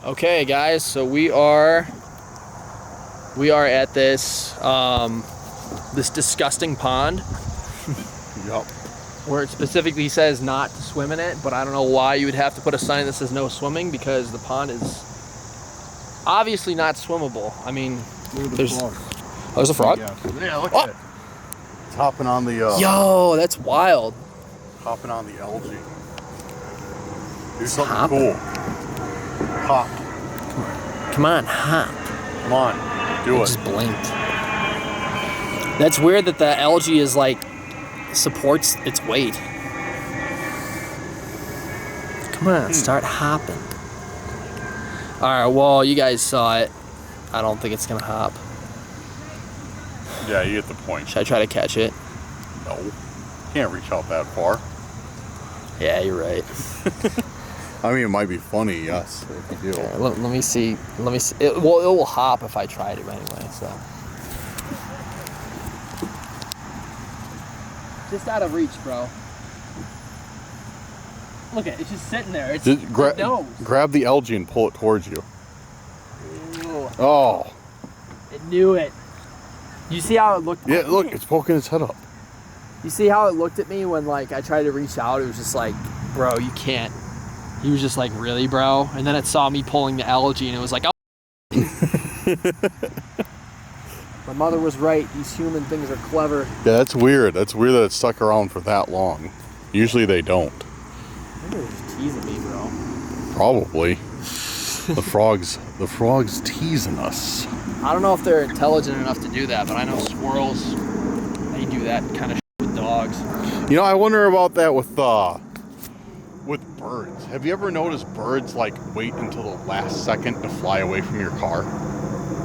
Okay, guys, so we are at this this disgusting pond. Yup. Where it specifically says not to swim in it, but I don't know why you would have to put a sign that says no swimming, because the pond is obviously not swimmable. I mean, there's a frog? Yeah, look at it. It's hopping on the Yo, that's wild. hopping on the algae. Do something cool. Hop. Come on, hop. Come on, do it. Just blinked. That's weird that the algae is like supports its weight. Come on, start hopping. Alright, well, you guys saw it. I don't think it's gonna hop. Yeah, you get the point. Should I try to catch it? No. Can't reach out that far. Yeah, you're right. I mean, it might be funny, yes, if you do. Right, let me see. Let me see. It will hop if I try to anyway, so. Just out of reach, bro. Look at it, it's just sitting there. It's grab the algae and pull it towards you. Ew. Oh. It knew it. You see how it looked? Yeah, look, it's poking its head up. You see how it looked at me when like I tried to reach out? It was just like, bro, you can't. He was just like, really, bro? And then it saw me pulling the algae and it was like, oh. My mother was right. These human things are clever. Yeah, that's weird. That's weird that it stuck around for that long. Usually they don't. Maybe they're just teasing me, bro. Probably. The frogs teasing us. I don't know if they're intelligent enough to do that, but I know squirrels, they do that kind of shit with dogs. You know, I wonder about that with birds. Have you ever noticed birds like wait until the last second to fly away from your car?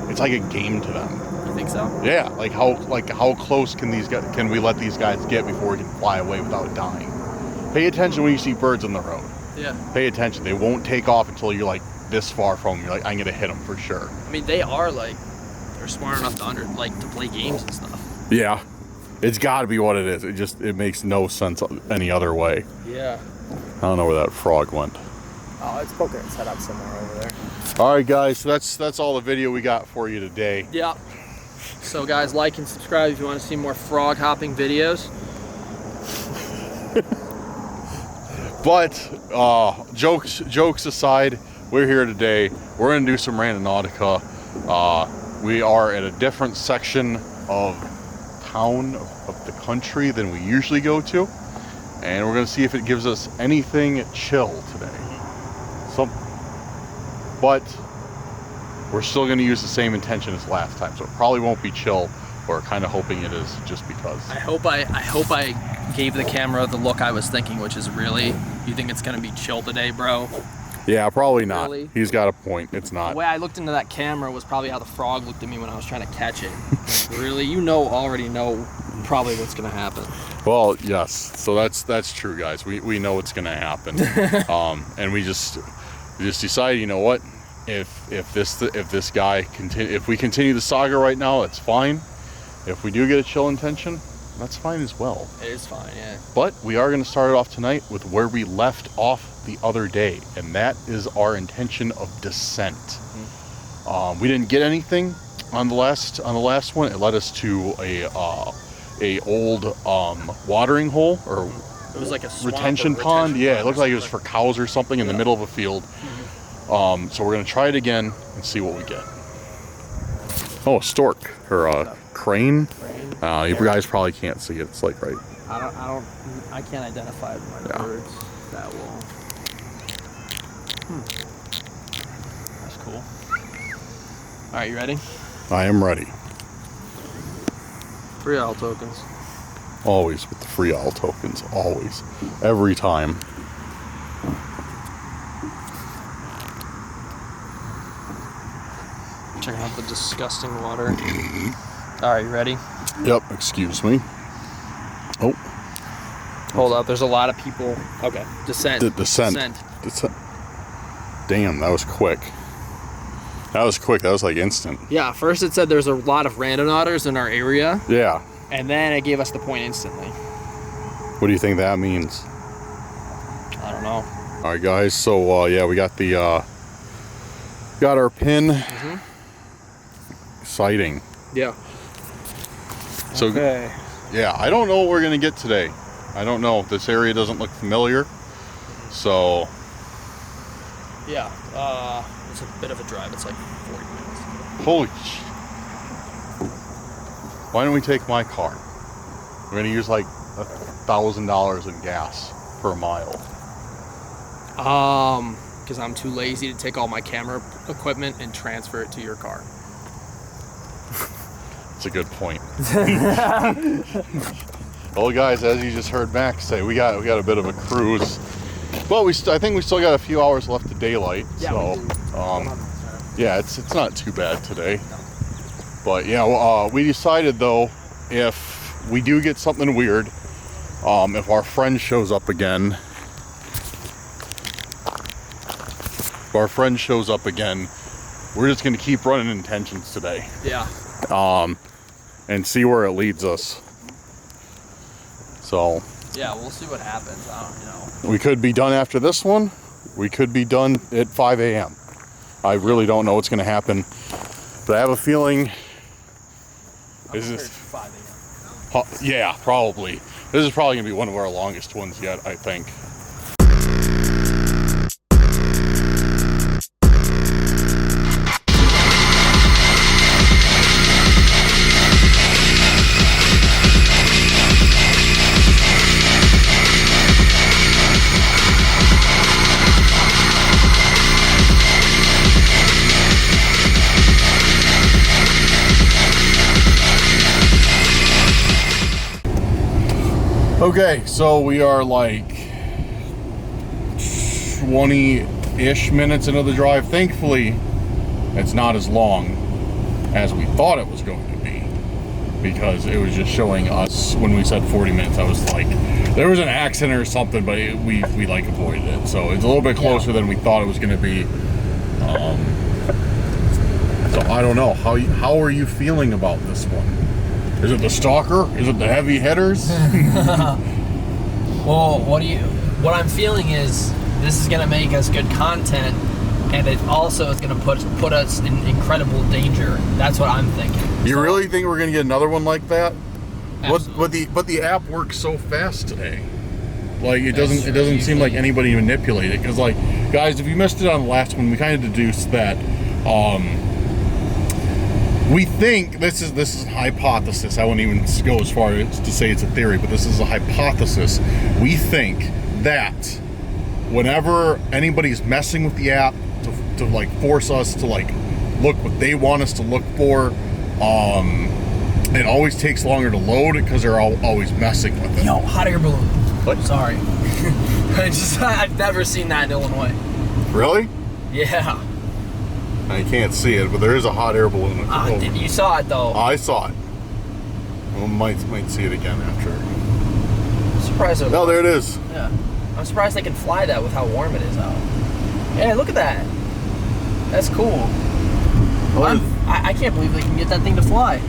It's like a game to them. You think so? Yeah, like how close can we let these guys get before we can fly away without dying? Pay attention when you see birds on the road. Yeah. Pay attention. They won't take off until you're like this far from them. You're like, I'm gonna hit them for sure. I mean, they are like, they're smart enough to play games and stuff. Yeah, it's got to be what it is. It makes no sense any other way. Yeah. I don't know where that frog went. Oh, it's poking its head up somewhere over there. All right, guys. So that's all the video we got for you today. Yeah. So, guys, like and subscribe if you want to see more frog hopping videos. But jokes aside, we're here today. We're gonna do some Randonautica. We are at a different section of town of the country than we usually go to, and we're gonna see if it gives us anything chill today. But we're still gonna use the same intention as last time, so it probably won't be chill. We're kind of hoping it is, just because. I hope I gave the camera the look I was thinking, which is really, you think it's gonna be chill today, bro? Yeah, probably not. Really? He's got a point. It's not. The way I looked into that camera was probably how the frog looked at me when I was trying to catch it. Really, already know probably what's gonna happen. Well, yes. So that's true, guys. We know what's gonna happen. And we just decided, you know what? If we continue the saga right now, that's fine. If we do get a chill intention, that's fine as well. It is fine, yeah. But we are going to start it off tonight with where we left off the other day, and that is our intention of descent. Mm-hmm. We didn't get anything on the last one. It led us to a old watering hole, or it was like a swamp retention pond. Yeah, it looked like it was for cows or something in the middle of a field. Mm-hmm. So we're going to try it again and see what we get. Oh, a stork or crane. You guys probably can't see it. It's like right. I can't identify my birds that well. That's cool. All right, you ready? I am ready. Free owl tokens. Always with the free owl tokens. Always. Every time. Checking out the disgusting water. All right, you ready? Yep, excuse me. Oh. Hold up, there's a lot of people. Okay, descent. Descent. Damn, that was quick. That was like instant. Yeah, first it said there's a lot of randonauters in our area. Yeah. And then it gave us the point instantly. What do you think that means? I don't know. All right, guys, so yeah, we got the Got our pin. Exciting. Yeah. So, okay. yeah, I don't know what we're going to get today. I don't know. This area doesn't look familiar. So, yeah, it's a bit of a drive. It's like 40 minutes. Holy sh... Why don't we take my car? We're going to use like $1,000 in gas per mile. Because I'm too lazy to take all my camera equipment and transfer it to your car. That's a good point. Well, guys, as you just heard Max say, we got a bit of a cruise. Well, I think we still got a few hours left of daylight. Yeah, so, yeah, it's not too bad today. But yeah, we decided though, if we do get something weird, if our friend shows up again, we're just gonna keep running intentions today. Yeah. And see where it leads us. So. Yeah, we'll see what happens. I don't know. We could be done after this one. We could be done at 5 a.m. I really don't know what's going to happen, but I have a feeling. Is this 5 a.m.? Yeah, probably. This is probably going to be one of our longest ones yet, I think. Okay, so we are like 20-ish minutes into the drive. Thankfully, it's not as long as we thought it was going to be, because it was just showing us when we said 40 minutes. I was like, there was an accident or something, but we like avoided it. So it's a little bit closer than we thought it was going to be. So I don't know. How are you feeling about this one? Is it the Stalker? Is it the heavy hitters? Well, what I'm feeling is this is going to make us good content, and it also is going to put us in incredible danger. That's what I'm thinking. You really think we're going to get another one like that? Absolutely. But the app works so fast today. Like it doesn't seem like anybody manipulated it. Because like, guys, if you missed it on the last one, we kind of deduced that we think this is a hypothesis. I wouldn't even go as far as to say it's a theory, but this is a hypothesis. We think that whenever anybody's messing with the app to like force us to like look what they want us to look for, it always takes longer to load because they're always messing with it. Yo, hot air balloon. What? Sorry. I've never seen that in Illinois. Really? Yeah. I can't see it, but there is a hot air balloon. You saw it though. I saw it. We might see it again after. I'm surprised. Oh, there it is. Yeah. I'm surprised they can fly that with how warm it is out. Yeah, look at that. That's cool. I can't believe they can get that thing to fly.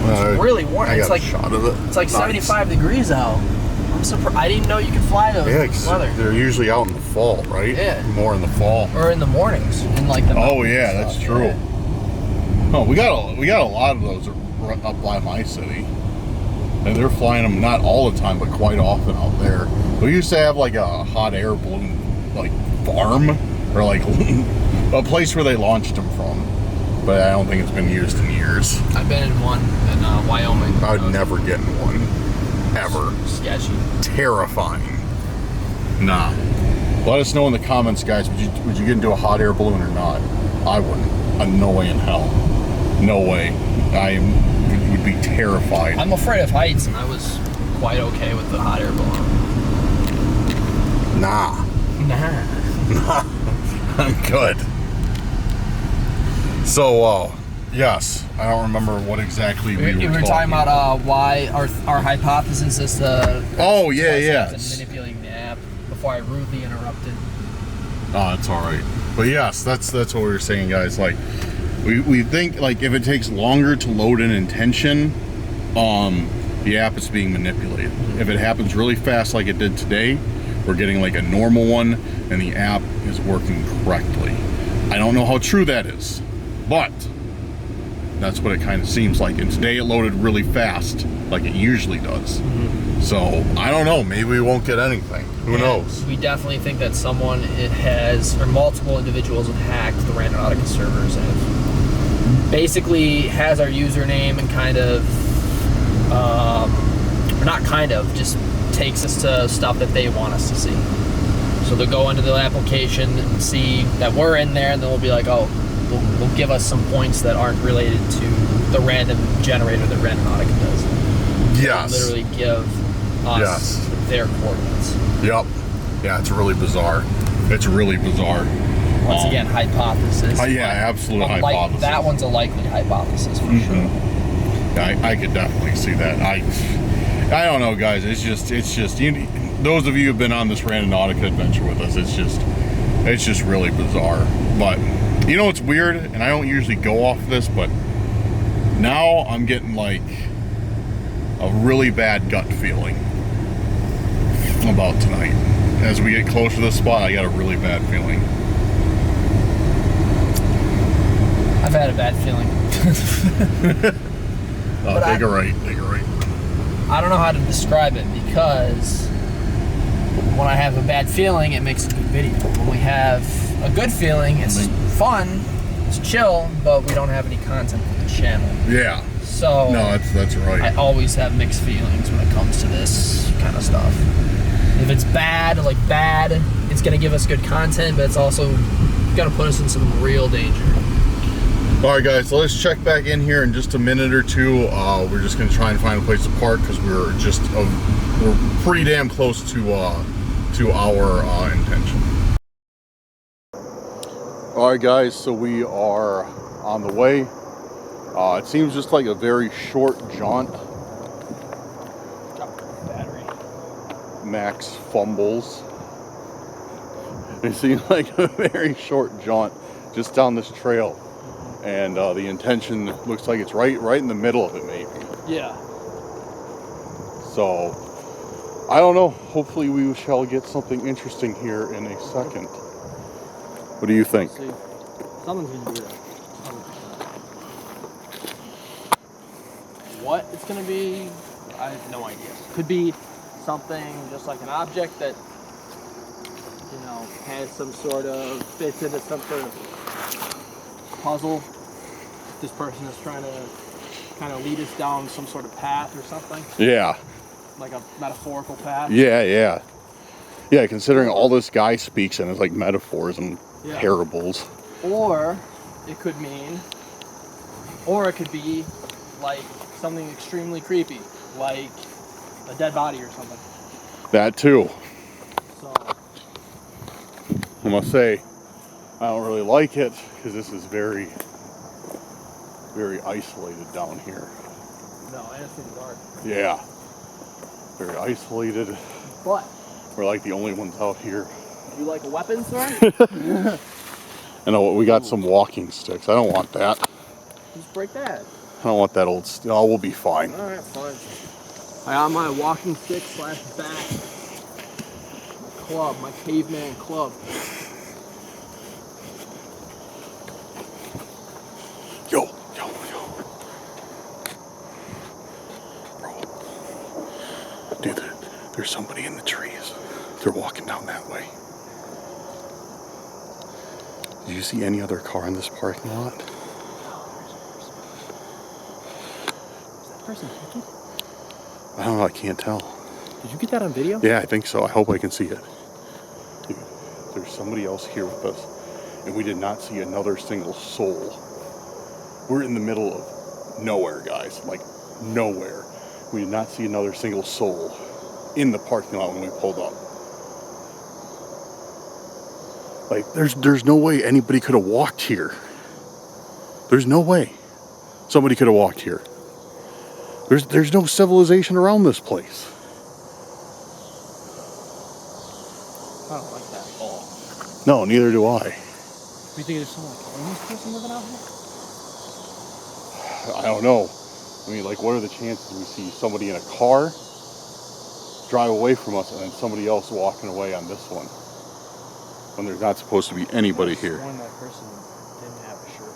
It's really warm. It's like a shot of it. It's like 75 degrees out. I'm surprised. I didn't know you could fly those. Yeah, in the weather. they're usually out in the fall, right? Yeah. More in the fall. Or in the mornings, in like the. Oh yeah, that's true. Yeah. Oh, we got a lot of those up by my city, and they're flying them not all the time, but quite often out there. We used to have like a hot air balloon like farm or like a place where they launched them from, but I don't think it's been used in years. I've been in one in Wyoming. I'd never get in one. Ever. Sketchy. Terrifying. Nah. Let us know in the comments, guys. Would you get into a hot air balloon or not? I wouldn't. No way in hell. No way. I would be terrified. I'm afraid of heights, and I was quite okay with the hot air balloon. Nah. I'm good. So, yes. I don't remember what exactly we were talking about. Why our hypothesis is the. Oh yeah, yes. Manipulating the app before I rudely interrupted. Oh, it's all right. But yes, that's what we were saying, guys. Like, we think like if it takes longer to load an intention, the app is being manipulated. If it happens really fast, like it did today, we're getting like a normal one, and the app is working correctly. I don't know how true that is, but that's what it kind of seems like. And today it loaded really fast, like it usually does. So I don't know, maybe we won't get anything. Who knows? We definitely think that someone or multiple individuals have hacked the Randonautica servers and basically has our username and kind of, or not kind of, just takes us to stuff that they want us to see. So they'll go into the application and see that we're in there, and then they'll be like, oh, they'll give us some points that aren't related to the random generator that Randonautica does. Yes. They'll literally give us their coordinates. Yep. Yeah, it's really bizarre. It's really bizarre. Once again, hypothesis. Yeah, absolute hypothesis. That one's a likely hypothesis for sure. I could definitely see that. I don't know, guys. It's just those of you who've been on this Randonautica adventure with us, it's just really bizarre. But you know what's weird, and I don't usually go off this, but now I'm getting like a really bad gut feeling about tonight. As we get closer to the spot, I got a really bad feeling. I've had a bad feeling. Take a right. I don't know how to describe it, because when I have a bad feeling, it makes a good video. When we have a good feeling, it's fun, it's chill, but we don't have any content for the channel. Yeah. So no, that's right. I always have mixed feelings when it comes to this kind of stuff. If it's bad, it's gonna give us good content, but it's also gonna put us in some real danger. All right, guys, so let's check back in here in just a minute or two. We're just gonna try and find a place to park because we're pretty damn close to our intention. All right, guys, so we are on the way. It seems just like a very short jaunt. Battery. Max fumbles. It seems like a very short jaunt just down this trail. And the intention looks like it's right in the middle of it, maybe. Yeah. So, I don't know. Hopefully we shall get something interesting here in a second. What do you think? See, someone's gonna do that. What it's gonna be, I have no idea. Could be something just like an object that, you know, has some sort of, fits into some sort of puzzle. This person is trying to kind of lead us down some sort of path or something. Yeah. Like a metaphorical path. Yeah, considering all this guy speaks in is like metaphors and parables. Or it could be like something extremely creepy, like a dead body or something. That too. So I must say, I don't really like it because this is very isolated down here. No, and it's in the dark. Yeah. Very isolated. But we're like the only ones out here. you like a weapon, sir? I know, we got some walking sticks. I don't want that. Just break that. I don't want that old oh, we'll be fine. Alright, fine. I got my walking stick / bat. My club, my caveman club. Yo. Bro. Dude, there's somebody in the trees. They're walking down that way. Did you see any other car in this parking lot? Is that person naked? I don't know, I can't tell. Did you get that on video? Yeah, I think so. I hope I can see it. Dude, there's somebody else here with us, and we did not see another single soul. We're in the middle of nowhere, guys. Like, nowhere. We did not see another single soul in the parking lot when we pulled up. Like, there's no way anybody could have walked here. There's no way somebody could have walked here. There's no civilization around this place. I don't like that at all. No, neither do I. Do you think there's some like homeless person living out here? I don't know. I mean, like, what are the chances we see somebody in a car drive away from us and then somebody else walking away on this one? when there's not supposed to be anybody here. One that person didn't have a shirt.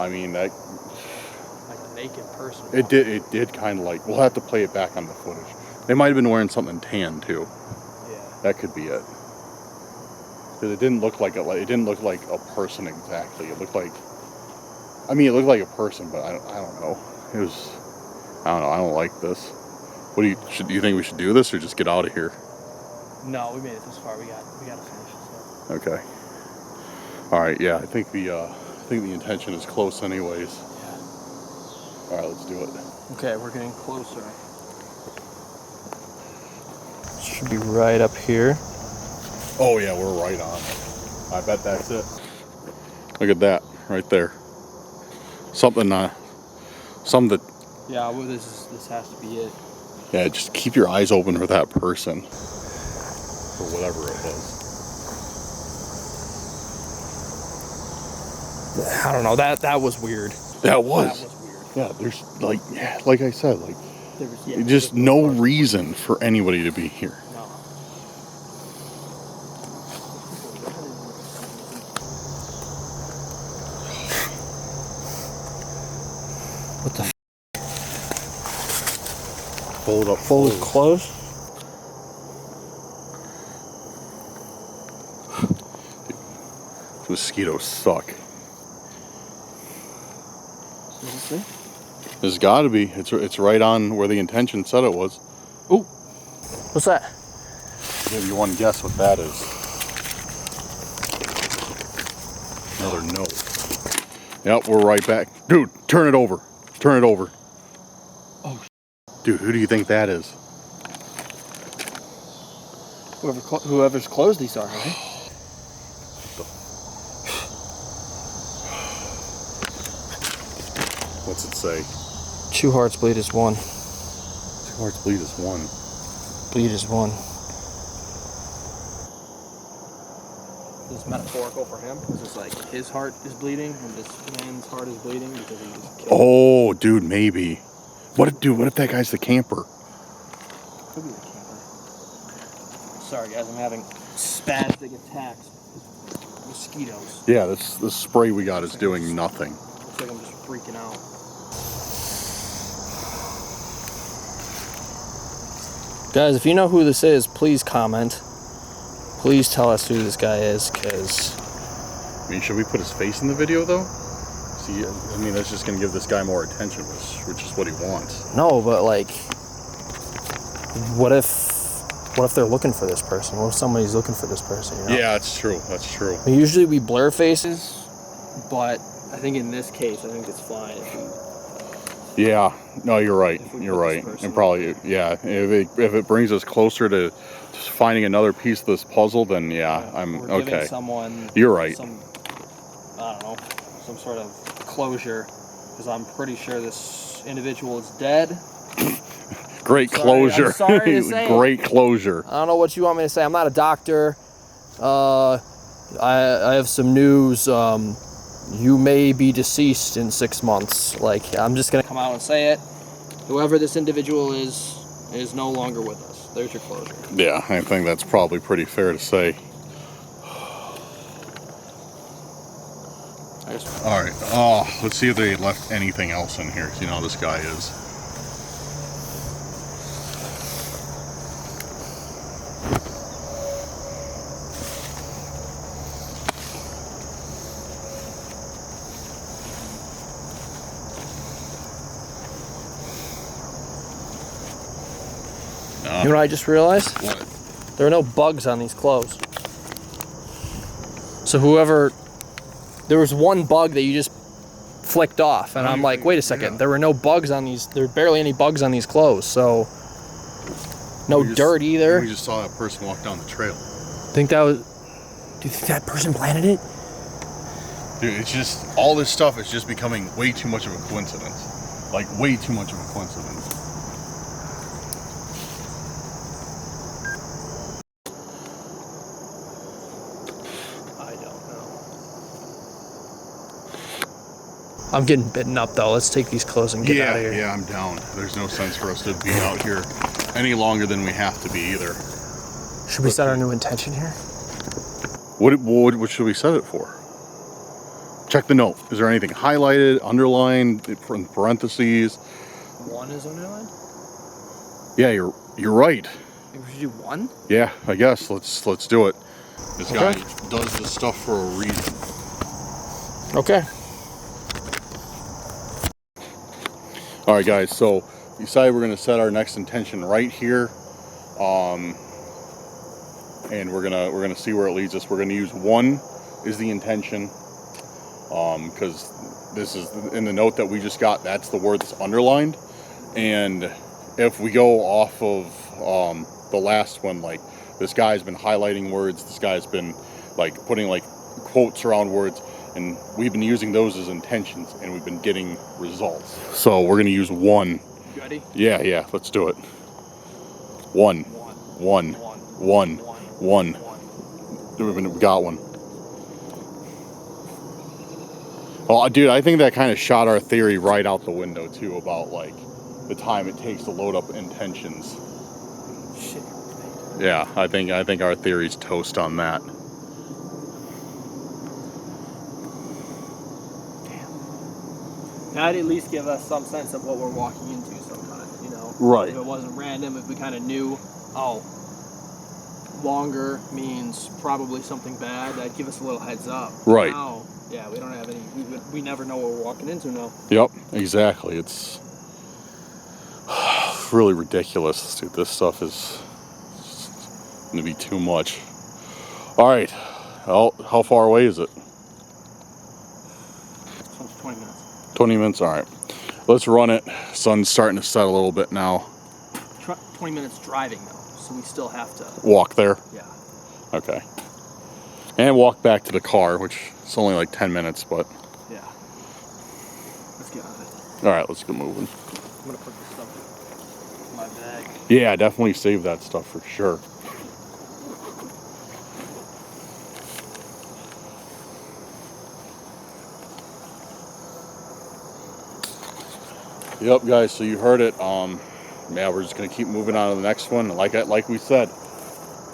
I mean, that... Like a naked person. It did kind of like... We'll have to play it back on the footage. They might have been wearing something tan, too. Yeah. That could be it. Because it didn't look like it didn't look like a person exactly. It looked like... I mean, it looked like a person, but I don't know. It was... I don't know. I don't like this. What do you think we should do this or just get out of here? No, we made it this far. We gotta finish this up. Okay. All right. Yeah, I think the intention is close, anyways. Yeah. All right, let's do it. Okay, we're getting closer. Should be right up here. Oh yeah, we're right on it. I bet that's it. Look at that right there. Something. Something. Yeah, well, this has to be it. Yeah, just keep your eyes open for that person. Or whatever it was. I don't know. That was weird. That was. That was weird. Yeah, there's like I said, like There was, just no reason for anybody to be here. No. What the? Fold up. Fold close. Mosquitoes suck. Is it? There's got to be. It's right on where the intention said it was. Ooh. What's that? I'll give you one guess what that is. Another note. Yep, we're right back. Dude, turn it over. Turn it over. Oh. Dude, who do you think that is? Whoever's clothes these are, right? What's it say? Two hearts bleed as one. Two hearts bleed as one. Bleed as one. Is this metaphorical for him? Is this like his heart is bleeding and this man's heart is bleeding because he just killed him? Oh, dude, maybe. What if that guy's the camper? Could be the camper. Sorry guys, I'm having spastic attacks with mosquitoes. Yeah, this spray we got is doing nothing. Looks like I'm just freaking out. Guys, if you know who this is, please comment. Please tell us who this guy is, because... I mean, should we put his face in the video, though? See, I mean, that's just going to give this guy more attention, which is what he wants. No, but, like... What if they're looking for this person? What if somebody's looking for this person, you know? Yeah, that's true. That's true. Usually we blur faces, but I think in this case, I think it's fine if we... Yeah, no, you're right. You're right. And probably, yeah, if it brings us closer to just finding another piece of this puzzle, then yeah, I'm We're giving okay. someone You're right. I don't know, some sort of closure, because I'm pretty sure this individual is dead. Great closure. I'm sorry to say Great closure. I don't know what you want me to say. I'm not a doctor. I have some news. You may be deceased in 6 months. Like, I'm just gonna come out and say it. Whoever this individual is no longer with us. There's your closure. Yeah, I think that's probably pretty fair to say. All right. Oh, let's see if they left anything else in here. 'Cause you know how this guy is. You know what I just realized? What? There are no bugs on these clothes. So there was one bug that you just flicked off, and I'm like, wait a second, there were no bugs on these, there were barely any bugs on these clothes, so no dirt either. We just saw that person walk down the trail. Do you think that person planted it? Dude, it's just, all this stuff is just becoming way too much of a coincidence. Like, way too much of a coincidence. I'm getting bitten up though. Let's take these clothes and get out of here. Yeah, I'm down. There's no sense for us to be out here any longer than we have to be either. Should we set our new intention here? What should we set it for? Check the note. Is there anything highlighted, underlined, in parentheses? 1 is underlined? Yeah, you're right. Maybe we should do 1? Yeah, I guess. Let's do it. This guy does this stuff for a reason. Okay. All right, guys. So we decided we're going to set our next intention right here, and we're gonna see where it leads us. We're going to use 1 is the intention, because this is in the note that we just got. That's the word that's underlined, and if we go off of the last one, like this guy's been highlighting words, this guy's been like putting like quotes around words, and we've been using those as intentions, and we've been getting results. So we're gonna use 1. You ready? Yeah, let's do it. 1. 1. 1. 1. We got 1. Well, dude, I think that kind of shot our theory right out the window too, about like the time it takes to load up intentions. Shit. Yeah, I think our theory's toast on that. That'd at least give us some sense of what we're walking into sometimes, you know? Right. If it wasn't random, if we kind of knew, oh, longer means probably something bad, that'd give us a little heads up. Right. Now, yeah, we don't have any, we never know what we're walking into now. Yep, exactly. It's really ridiculous, dude. This stuff is going to be too much. All right. How far away is it? So it's 20 minutes. 20 minutes, all right. Let's run it. Sun's starting to set a little bit now. 20 minutes driving though, so we still have to walk there. Yeah. Okay. And walk back to the car, which is only like 10 minutes, but yeah. Let's get on it. all right, let's get moving. I'm gonna put this stuff in my bag. Yeah, definitely save that stuff for sure. Yep, guys, so you heard it. Yeah, we're just gonna keep moving on to the next one. Like we said,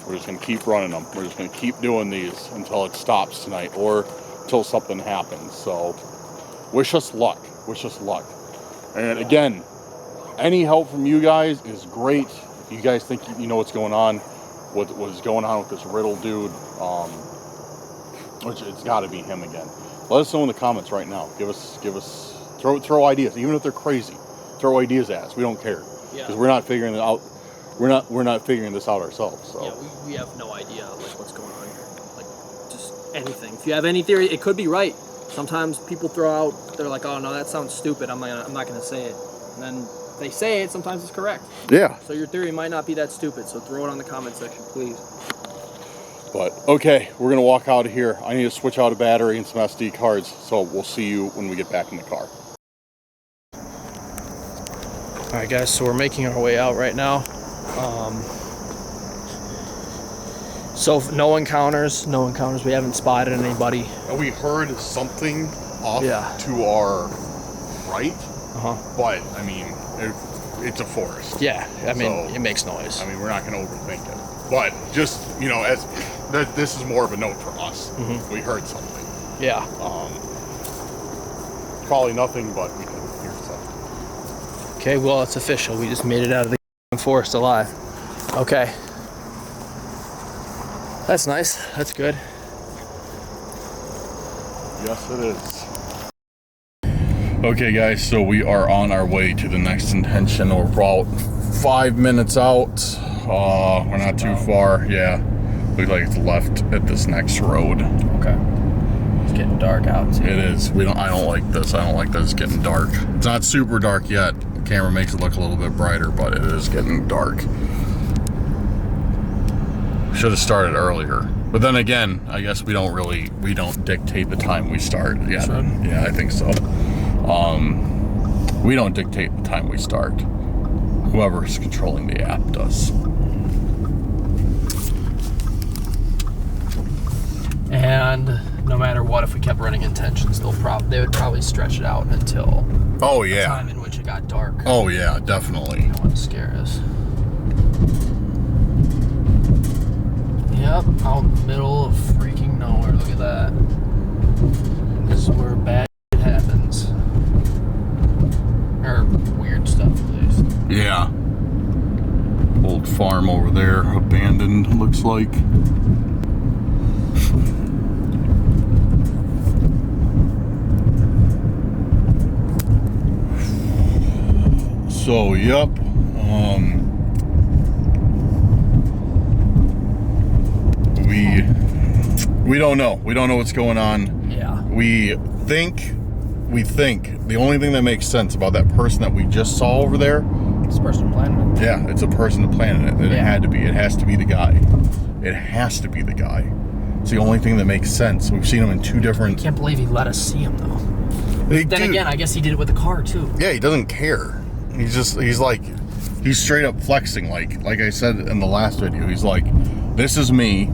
we're just gonna keep running them. We're just gonna keep doing these until it stops tonight, or until something happens. So wish us luck. Wish us luck. And again, any help from you guys is great. If you guys think you know what's going on, what is going on with this riddle dude, which it's got to be him again. Let us know in the comments right now. Give us throw ideas, even if they're crazy. Throw ideas at us. We don't care, because we're not figuring it out. We're not figuring this out ourselves. So. Yeah, we have no idea like what's going on here. Like just anything. If you have any theory, it could be right. Sometimes people throw out, they're like, oh no, that sounds stupid. I'm not gonna say it. And then they say it. Sometimes it's correct. Yeah. So your theory might not be that stupid. So throw it on the comment section, please. But okay, we're gonna walk out of here. I need to switch out a battery and some SD cards. So we'll see you when we get back in the car. All right, guys. So we're making our way out right now. So no encounters. We haven't spotted anybody. We heard something off to our right, but I mean, it's a forest. Yeah, I mean, it makes noise. I mean, we're not going to overthink it. But just, you know, as this is more of a note for us. We heard something. Yeah. Probably nothing, but we can hear something. Okay, well, it's official. We just made it out of the forest alive. Okay. That's nice. That's good. Yes, it is. Okay, guys, so we are on our way to the next intention. We're about 5 minutes out. We're not too far. Yeah, looks like it's left at this next road. Okay. It's getting dark out too. It is. I don't like this. I don't like that it's getting dark. It's not super dark yet. The camera makes it look a little bit brighter, but it is getting dark. Should have started earlier. But then again, I guess we don't dictate the time we start. Yeah, yeah, I think so. We don't dictate the time we start. Whoever's controlling the app does. And no matter what, if we kept running intentions, they would probably stretch it out until the time in which it got dark. Oh yeah, definitely. They don't want to scare us. Yep, out in the middle of freaking nowhere. Look at that. This is where bad shit happens. Or weird stuff, at least. Yeah. Old farm over there, abandoned, looks like. So, yep. We don't know. We don't know what's going on. Yeah. We think the only thing that makes sense about that person that we just saw over there. It's a person planning it. Yeah, it's a person that planted it. It had to be. It has to be the guy. It has to be the guy. It's the only thing that makes sense. We've seen him in two different. I can't believe he let us see him though. Then again, I guess he did it with the car too. Yeah, he doesn't care. He's straight up flexing. Like I said in the last video, he's like, this is me.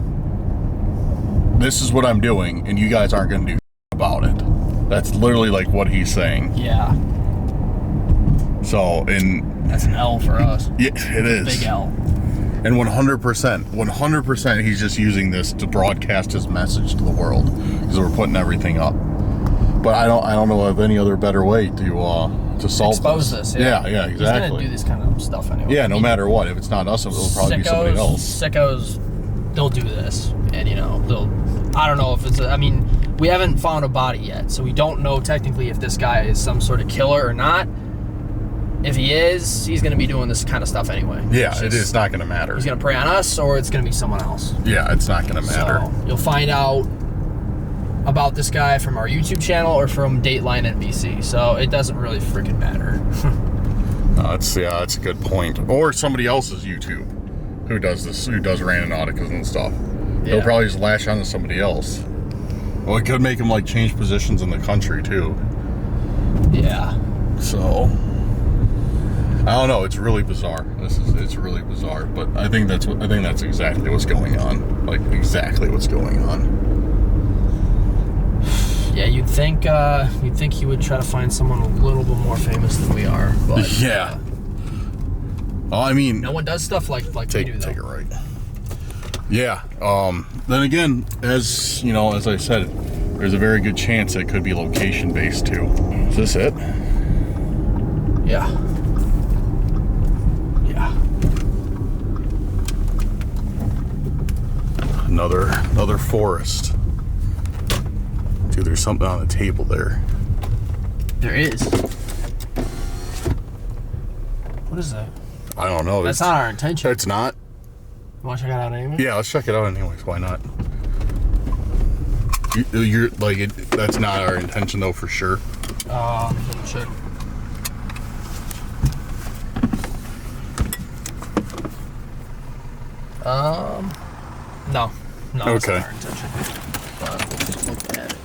This is what I'm doing, and you guys aren't gonna do about it. That's literally like what he's saying. Yeah. So, and that's an L for us. Yeah, it is. Big L. And 100%, he's just using this to broadcast his message to the world because we're putting everything up. But I don't know of any other better way to solve expose this. Yeah, exactly. He's gonna do this kind of stuff anyway. Yeah, no matter what. If it's not us, it'll probably be somebody else. Sickos, they'll do this, and they'll. I don't know if it's. I mean, we haven't found a body yet, so we don't know technically if this guy is some sort of killer or not. If he is, he's going to be doing this kind of stuff anyway. Yeah, it's not going to matter. He's going to prey on us, or it's going to be someone else. Yeah, it's not going to matter. So you'll find out about this guy from our YouTube channel or from Dateline NBC. So it doesn't really freaking matter. That's a good point. Or somebody else's YouTube who does this, who does Randonauticas and stuff. Yeah. He'll probably just lash onto somebody else. Well, it could make him like change positions in the country too. Yeah. So I don't know. It's really bizarre. It's really bizarre. But I think that's exactly what's going on. Like exactly what's going on. Yeah, you'd think he would try to find someone a little bit more famous than we are. But yeah. Well, I mean, no one does stuff like we do. Though. Take it right. Yeah. Then again, as you know, as I said, there's a very good chance it could be location based too. Is this it? Yeah. Another forest. Dude, there's something on the table there. There is. What is that? I don't know. That's not our intention. It's not? You want to check it out anyway? Yeah, let's check it out anyways. Why not? You're like, that's not our intention though, for sure. Let me check. No. No, okay. that's not our intention. But we'll just look at it.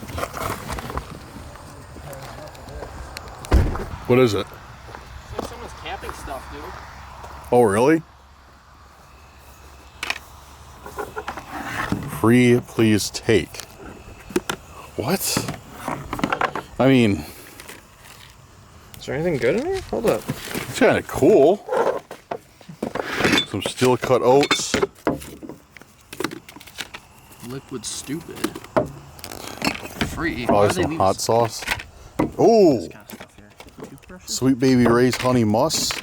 What is it? It's like someone's camping stuff, dude. Oh, really? Free, please take. What? I mean, is there anything good in here? Hold up. It's kind of cool. Some steel cut oats. Liquid stupid. Free. Probably some hot sauce. Oh! Sweet Baby Ray's Honey Must.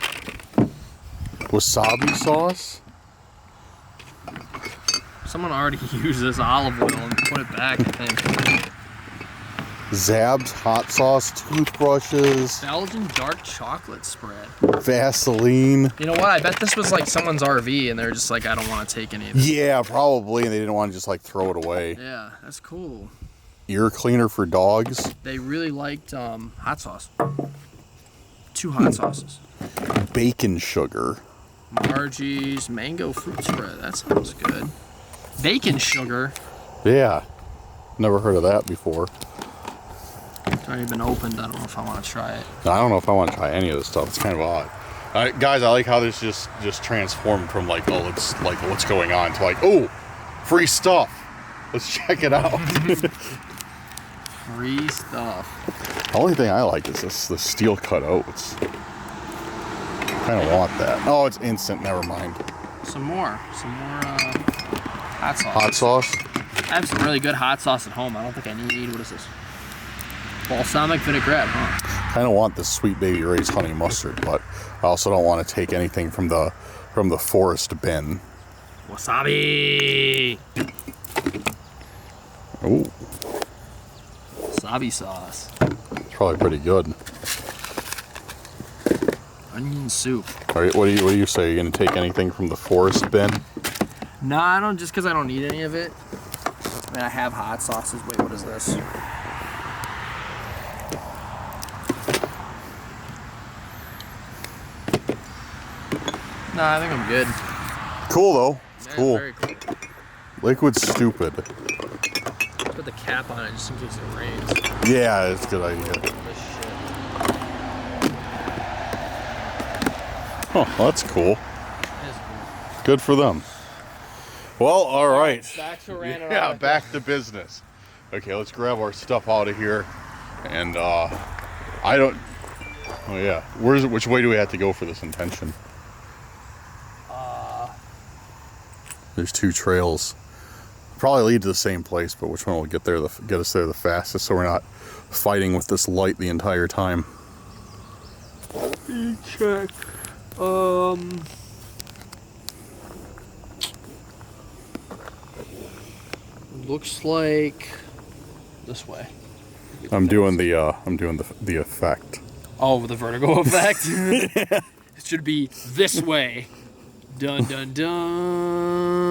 Wasabi sauce. Someone already used this olive oil and put it back, I think. Zab's hot sauce toothbrushes. Belgian dark chocolate spread. Vaseline. You know what? I bet this was like someone's RV and they're just like, I don't want to take any of it. Yeah, probably. And they didn't want to just like throw it away. Yeah, that's cool. Ear cleaner for dogs. They really liked hot sauce. 2 hot sauces. Bacon sugar. Margie's mango fruit spread. That sounds good. Bacon sugar? Yeah. Never heard of that before. It's already been opened. I don't know if I want to try it. I don't know if I want to try any of this stuff. It's kind of odd. Guys, I like how this just transformed from like, oh, it's like what's going on to like, oh, free stuff. Let's check it out. Free stuff. The only thing I like is the steel cut oats. Kind of want that. Oh, it's instant. Never mind. Some more hot sauce. Hot sauce. I have some really good hot sauce at home. I don't think I need, what is this? Balsamic vinaigrette, huh? I kind of want this Sweet Baby Ray's honey mustard, but I also don't want to take anything from the forest bin. Wasabi! Ooh. Wasabi sauce. It's probably pretty good. Onion soup. All right, what do you say? You gonna take anything from the forest bin? Nah, I don't, just because I don't need any of it. I mean, I have hot sauces. Wait, what is this? Nah, I think I'm good. Cool though. It's Yeah, cool. very cool. Liquid's stupid. Put the cap on it just in case it rains. Yeah, it's a good idea. This shit. Oh, well, that's cool. That is cool. Good for them. Well, all right. Back to Randonautica. Yeah, back to business. Okay, let's grab our stuff out of here. And I don't. Oh yeah, which way do we have to go for this intention? There's two trails. Probably lead to the same place, but which one will get us there the fastest, so we're not fighting with this light the entire time? Let me check. Looks like this way. I'm doing the effect. Oh, the vertigo effect. It should be this way. Dun dun dun.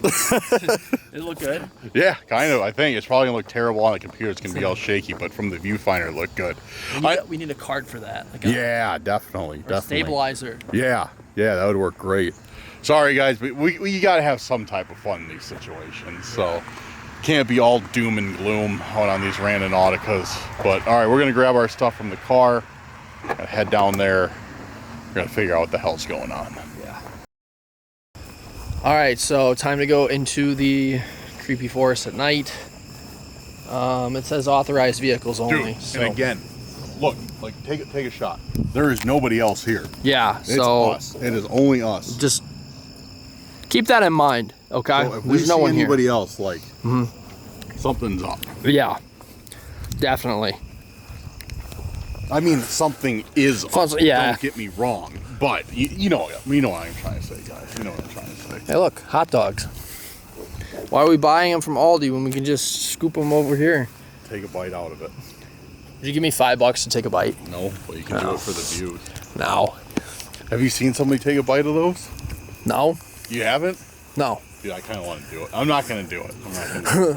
It look good. Yeah, kind of. I think it's probably gonna look terrible on the computer. It's gonna be all shaky, but from the viewfinder, it looked good. We need a card for that. Like yeah, definitely, a definitely. stabilizer. Yeah, that would work great. Sorry, guys, but we gotta have some type of fun in these situations. So can't be all doom and gloom out on these Randonauticas. But all right, we're gonna grab our stuff from the car, gotta head down there. We're gonna figure out what the hell's going on. Yeah. All right, so time to go into the creepy forest at night. It says authorized vehicles only. Dude, so. and again, look, like take a shot. There is nobody else here. Yeah, It's so us. It is only us. just keep that in mind, okay? So if There's no one anybody here. else, like something's up. Yeah, definitely. I mean, something is up. Yeah. Don't get me wrong, but you know what I'm trying to say, guys. You know what I'm trying to say. Hey, look, hot dogs. Why are we buying them from Aldi when we can just scoop them over here? Take a bite out of it. Would you give me $5 to take a bite? No, but you can do it for the views. No. Have you seen somebody take a bite of those? No. You haven't? No. Dude, I kind of want to do it. I'm not going to do it.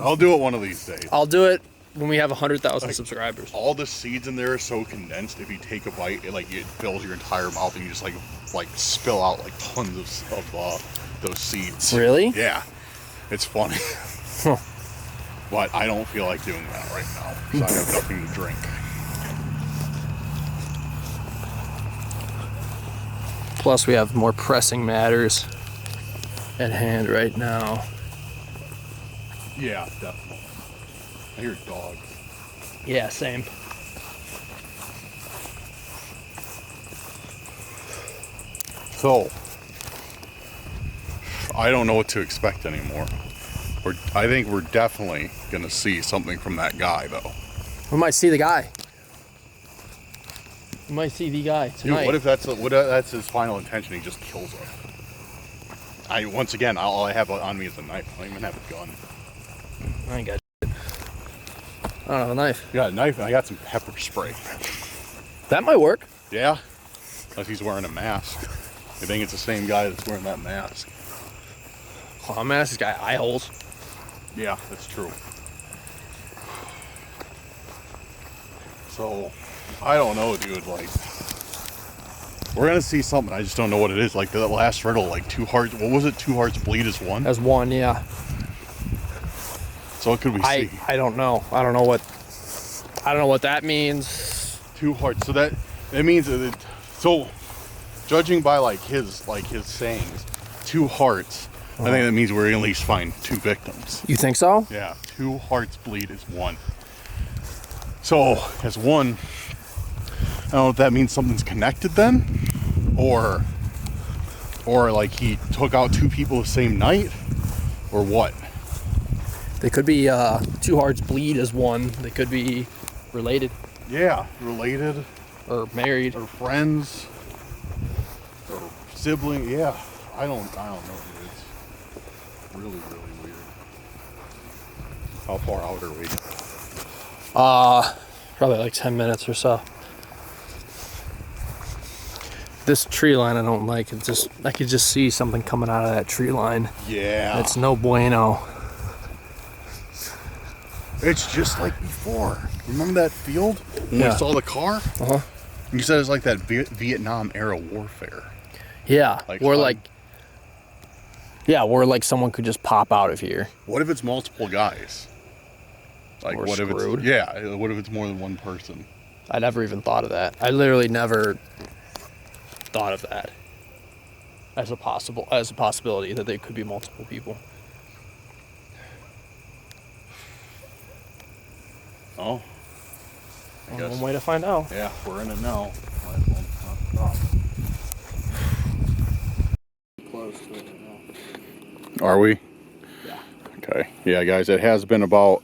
I'll do it one of these days. I'll do it when we have 100,000 subscribers. All the seeds in there are so condensed. If you take a bite, it fills your entire mouth, and you just like spill out like tons of those seeds. Really? Yeah, it's funny. But I don't feel like doing that right now because I have nothing to drink. Plus, we have more pressing matters at hand right now. Yeah, definitely. I hear dogs. Yeah, same. So, I don't know what to expect anymore. I think we're definitely gonna see something from that guy, though. We might see the guy. We might see the guy tonight. Dude, what if that's his final intention? He just kills us. Once again, all I have on me is a knife. I don't even have a gun. I ain't got shit. I don't have a knife. You got a knife, and I got some pepper spray. That might work. Yeah, unless he's wearing a mask. I think it's the same guy that's wearing that mask. Clown mask, this guy eye holes. Yeah, that's true. So, I don't know, dude. Like, we're gonna see something. I just don't know what it is. Like the last riddle, like 2 hearts. What was it? 2 hearts bleed as one. That's one, yeah. So what could we see? I don't know. I don't know what that means. 2 hearts. So that means that. So, judging by like his sayings, 2 hearts. I think that means we're gonna at least find 2 victims. You think so? Yeah, 2 hearts bleed as one. So, as one, I don't know if that means something's connected then, or like he took out 2 people the same night, or what. They could be two hearts bleed as one. They could be related. Yeah, related. Or married. Or friends. Or sibling. Yeah, I don't know, dude. It's really, really weird. How far out are we? Probably like 10 minutes or so. This tree line I don't like. It's just, I could just see something coming out of that tree line. Yeah. It's no bueno. It's just like before. Remember that field when we saw the car? Uh-huh. You said it's like that Vietnam era warfare. Yeah. Where like someone could just pop out of here. What if it's multiple guys? Like We're what screwed. if it's what if it's more than one person? I never even thought of that. I literally never thought of that as a possibility that they could be multiple people. Oh. I guess. One way to find out. Yeah, we're in it now. Might as well not stop. Close to it now. Are we? Yeah. Okay. Yeah, guys, it has been about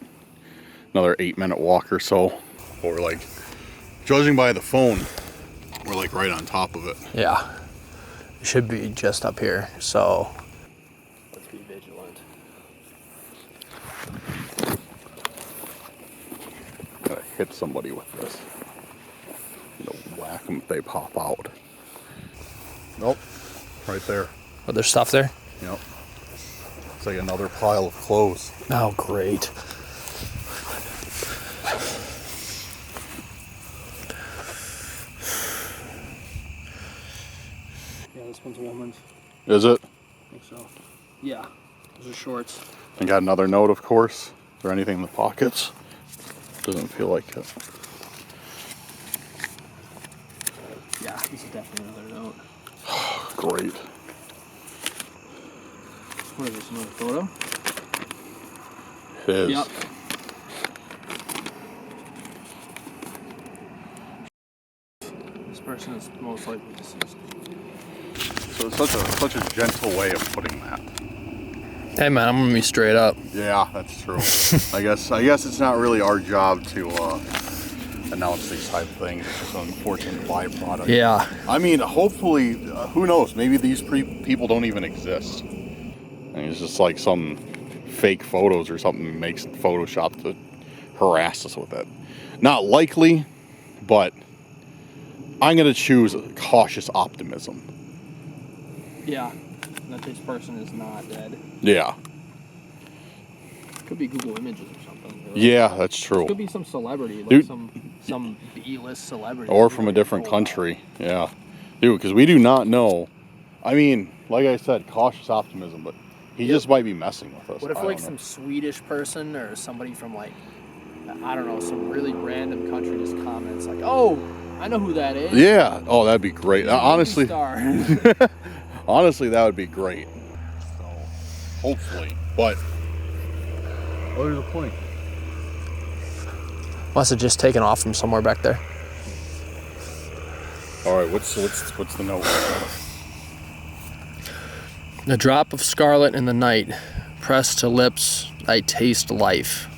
another 8-minute walk or so. But we're like, judging by the phone, we're like right on top of it. Yeah. It should be just up here, so let's be vigilant. Gotta hit somebody with this. You know, whack them if they pop out. Nope. Right there. Oh, there's stuff there? Yep. It's like another pile of clothes. Oh, great. Yeah, this one's a woman's. Is it? I think so. Yeah, those are shorts. And got another note, of course. Is there anything in the pockets? Doesn't feel like it. Yeah, this is definitely another note. Great. What is this, another photo? It is. Yep. This person is most likely deceased. So it's such a gentle way of putting that. Hey man, I'm gonna be straight up. Yeah, that's true. I guess it's not really our job to announce these type of things. It's just an unfortunate byproduct. Yeah. I mean, hopefully, who knows? Maybe these people don't even exist. And it's just like some fake photos or something makes Photoshop to harass us with it. Not likely, but I'm gonna choose cautious optimism. Yeah. That this person is not dead. Yeah. Could be Google Images or something. Or Yeah, that's true. could be some celebrity, like Dude. some B-list celebrity. Or from a different country. Yeah. Dude, because we do not know. I mean, like I said, cautious optimism, but he just might be messing with us. What if like some Swedish person or somebody from like, I don't know, some really random country just comments like, oh, I know who that is. Yeah. Oh, that'd be great. Honestly. Star. Honestly, that would be great. So, hopefully. But, oh, there's a plane. Must have just taken off from somewhere back there. All right, what's the note? A drop of scarlet in the night, pressed to lips, I taste life.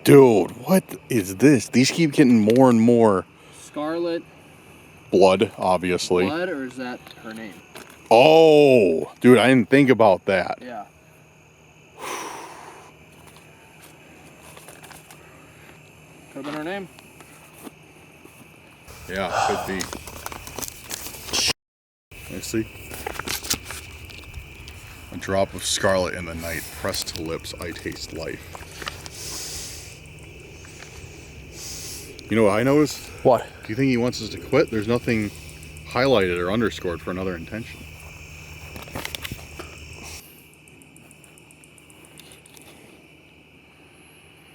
Dude, what is this? These keep getting more and more. Scarlet. Blood, obviously. Blood, or is that her name? Oh, dude, I didn't think about that. Yeah. Could have been her name. Yeah, could be. Let me see. A drop of scarlet in the night, pressed to lips, I taste life. You know what I noticed? What? Do you think he wants us to quit? There's nothing highlighted or underscored for another intention.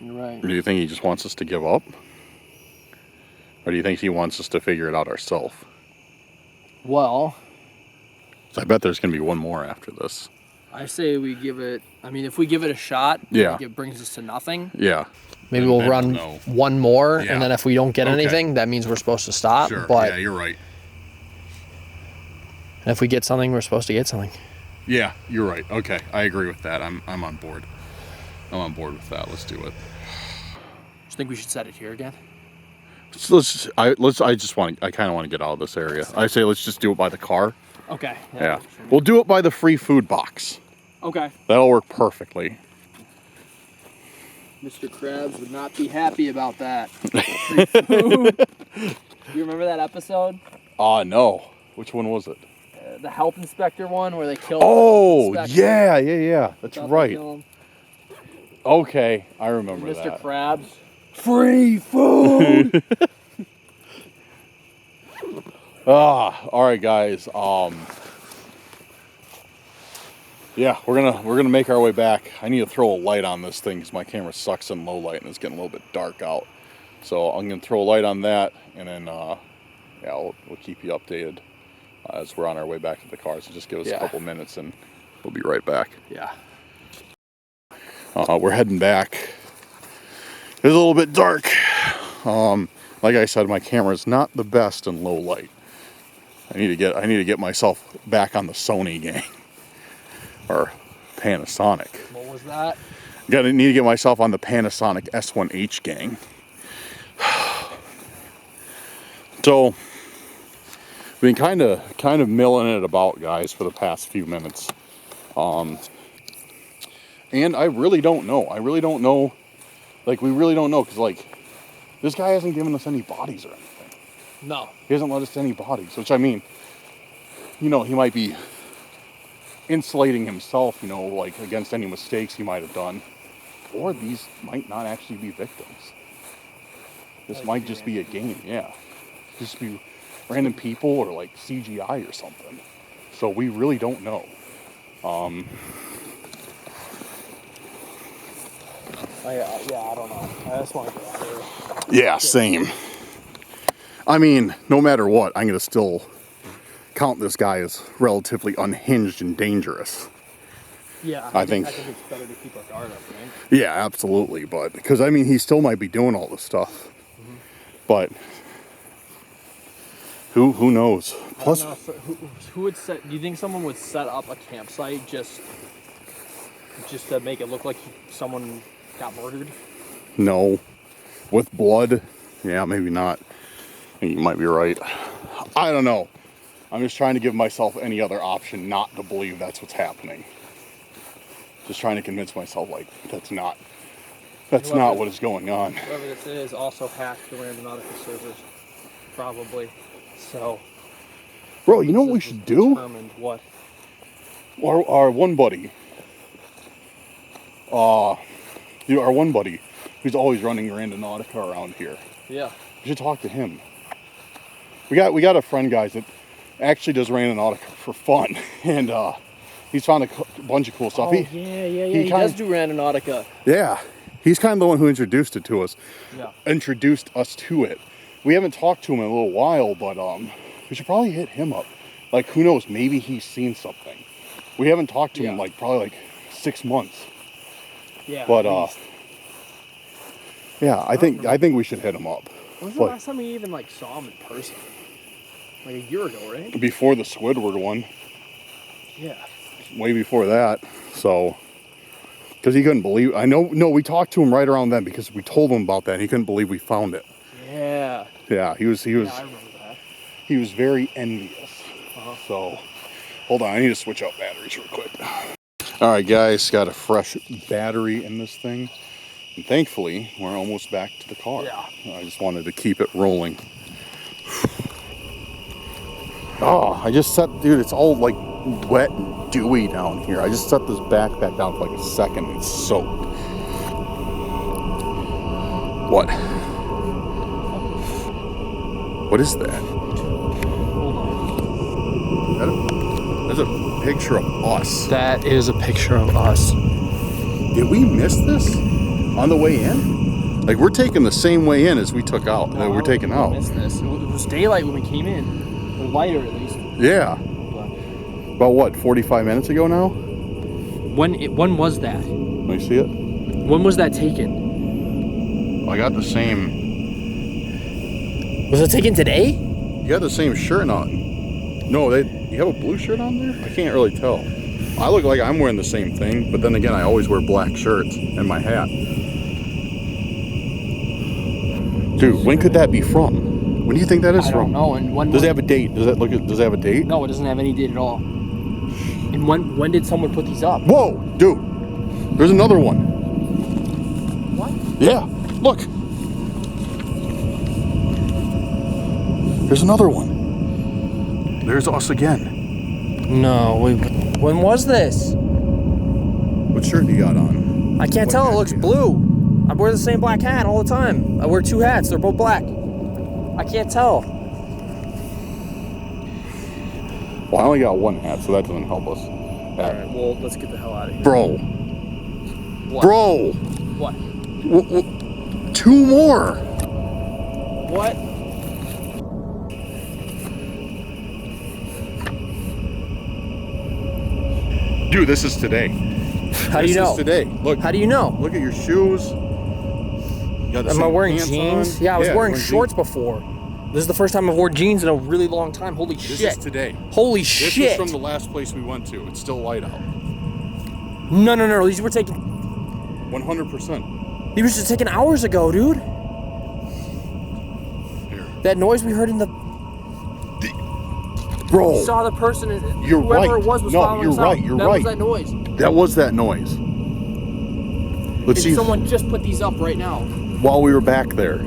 You're right. Or do you think he just wants us to give up? Or do you think he wants us to figure it out ourselves? Well, I bet there's going to be one more after this. I say we give it, I mean, if we give it a shot, Yeah. like it brings us to nothing. Yeah. Maybe we'll run one more, Yeah. and then if we don't get Okay. anything, that means we're supposed to stop. Sure. But Yeah, you're right. if we get something, we're supposed to get something. Yeah, you're right. Okay, I agree with that. I'm on board. I'm on board with that. Let's do it. You think we should set it here again? I kind of want to get out of this area. I say let's just do it by the car. Okay. Yeah. We'll do it by the free food box. Okay. That'll work perfectly. Mr. Krabs would not be happy about that. Free food. You remember that episode? No. Which one was it? The health inspector one where they killed. Oh, yeah. That's right. Okay, I remember Mr. that. Krabs. Free food. All right, guys. Yeah, we're gonna make our way back. I need to throw a light on this thing because my camera sucks in low light and it's getting a little bit dark out. So I'm gonna throw a light on that, and then yeah, we'll keep you updated as we're on our way back to the car. So just give us a couple minutes and we'll be right back. Yeah. We're heading back. It's a little bit dark. Like I said, my camera is not the best in low light. I need to get myself back on the Sony gang. Or Panasonic. What was that? Need to get myself on the Panasonic S1H gang. So, been kind of milling it about, guys, for the past few minutes. And I really don't know. Like, we really don't know, because, like, this guy hasn't given us any bodies or anything. No. He hasn't let us any bodies, which, I mean, you know, he might be insulating himself, you know, like, against any mistakes he might have done. Or these might not actually be victims. This might just be a game, yeah. Just be random people or, like, CGI or something. So we really don't know. Yeah, I don't know. I just want to get out of here. Yeah, same. I mean, no matter what, I'm going to still count this guy as relatively unhinged and dangerous. Yeah, I think it's better to keep our guard up, right? Yeah, absolutely. But, because, I mean, he still might be doing all this stuff. Mm-hmm. But, who knows? Plus, I don't know, who would set, do you think someone would set up a campsite just to make it look like someone got murdered? No. With blood? Yeah, maybe not. You might be right. I don't know. I'm just trying to give myself any other option not to believe that's what's happening. Just trying to convince myself, like, that's not what is going on. Whoever this is also hacked the Randonautica servers. Probably. So. Bro, you know what we should do? What? Our one buddy. Our one buddy who's always running Randonautica around here. Yeah. We should talk to him. We got a friend, guys, that actually does Randonautica for fun, and he's found a bunch of cool stuff. Oh, he does do Randonautica. Yeah. He's kind of the one who introduced it to us. Yeah. Introduced us to it. We haven't talked to him in a little while, but we should probably hit him up. Like, who knows? Maybe he's seen something. We haven't talked to him in probably 6 months. Yeah. But yeah, I think we should hit him up. When was the last time we even saw him in person? Like a year ago, right? Before the Squidward one. Yeah. Way before that. So, because he couldn't believe. No, we talked to him right around then because we told him about that. And he couldn't believe we found it. Yeah. Yeah, he was. Yeah, I remember that. He was very envious. So, hold on, I need to switch out batteries real quick. All right, guys, got a fresh battery in this thing. And thankfully, we're almost back to the car. Yeah. I just wanted to keep it rolling. Oh, I just set, dude, it's all like wet and dewy down here. I just set this backpack down for like a second and it's soaked. What? What is that? Hold on. That's a picture of us. That is a picture of us. Did we miss this on the way in? Like, we're taking the same way in as we took out. No, we're taking out. Missed this. It was daylight when we came in. Or lighter, at least. Yeah. About what, 45 minutes ago now? When was that? Let me see it. When was that taken? I got the same. Was it taken today? You got the same shirt on. No, you have a blue shirt on there? I can't really tell. I look like I'm wearing the same thing, but then again, I always wear black shirts and my hat. Dude, when could that be from? When do you think that is from? I don't know. And when does it have a date? Does it have a date? No, it doesn't have any date at all. And when did someone put these up? Whoa, dude. There's another one. What? Yeah, look. There's another one. There's us again. No, when was this? What shirt you got on? I can't tell. It looks blue. I wear the same black hat all the time. I wear 2 hats. They're both black. I can't tell. Well, I only got 1 hat, so that doesn't help us. All right, well, let's get the hell out of here. Bro. What? Bro. What? 2 more. What? Dude, this is today. How do you know? This is today. Look. How do you know? Look at your shoes. Am I wearing jeans? Yeah, I was wearing shorts before. This is the first time I've worn jeans in a really long time. Holy shit. This is today. Holy shit. This is from the last place we went to. It's still light out. No. These were taken... 100%. These were just taken hours ago, dude. Here. That noise we heard in the... Bro. We saw the person... You're whoever right. it was No, following you're us right. out. You're that right. was that noise. That was that noise. Let's see. Someone just put these up right now. While we were back there.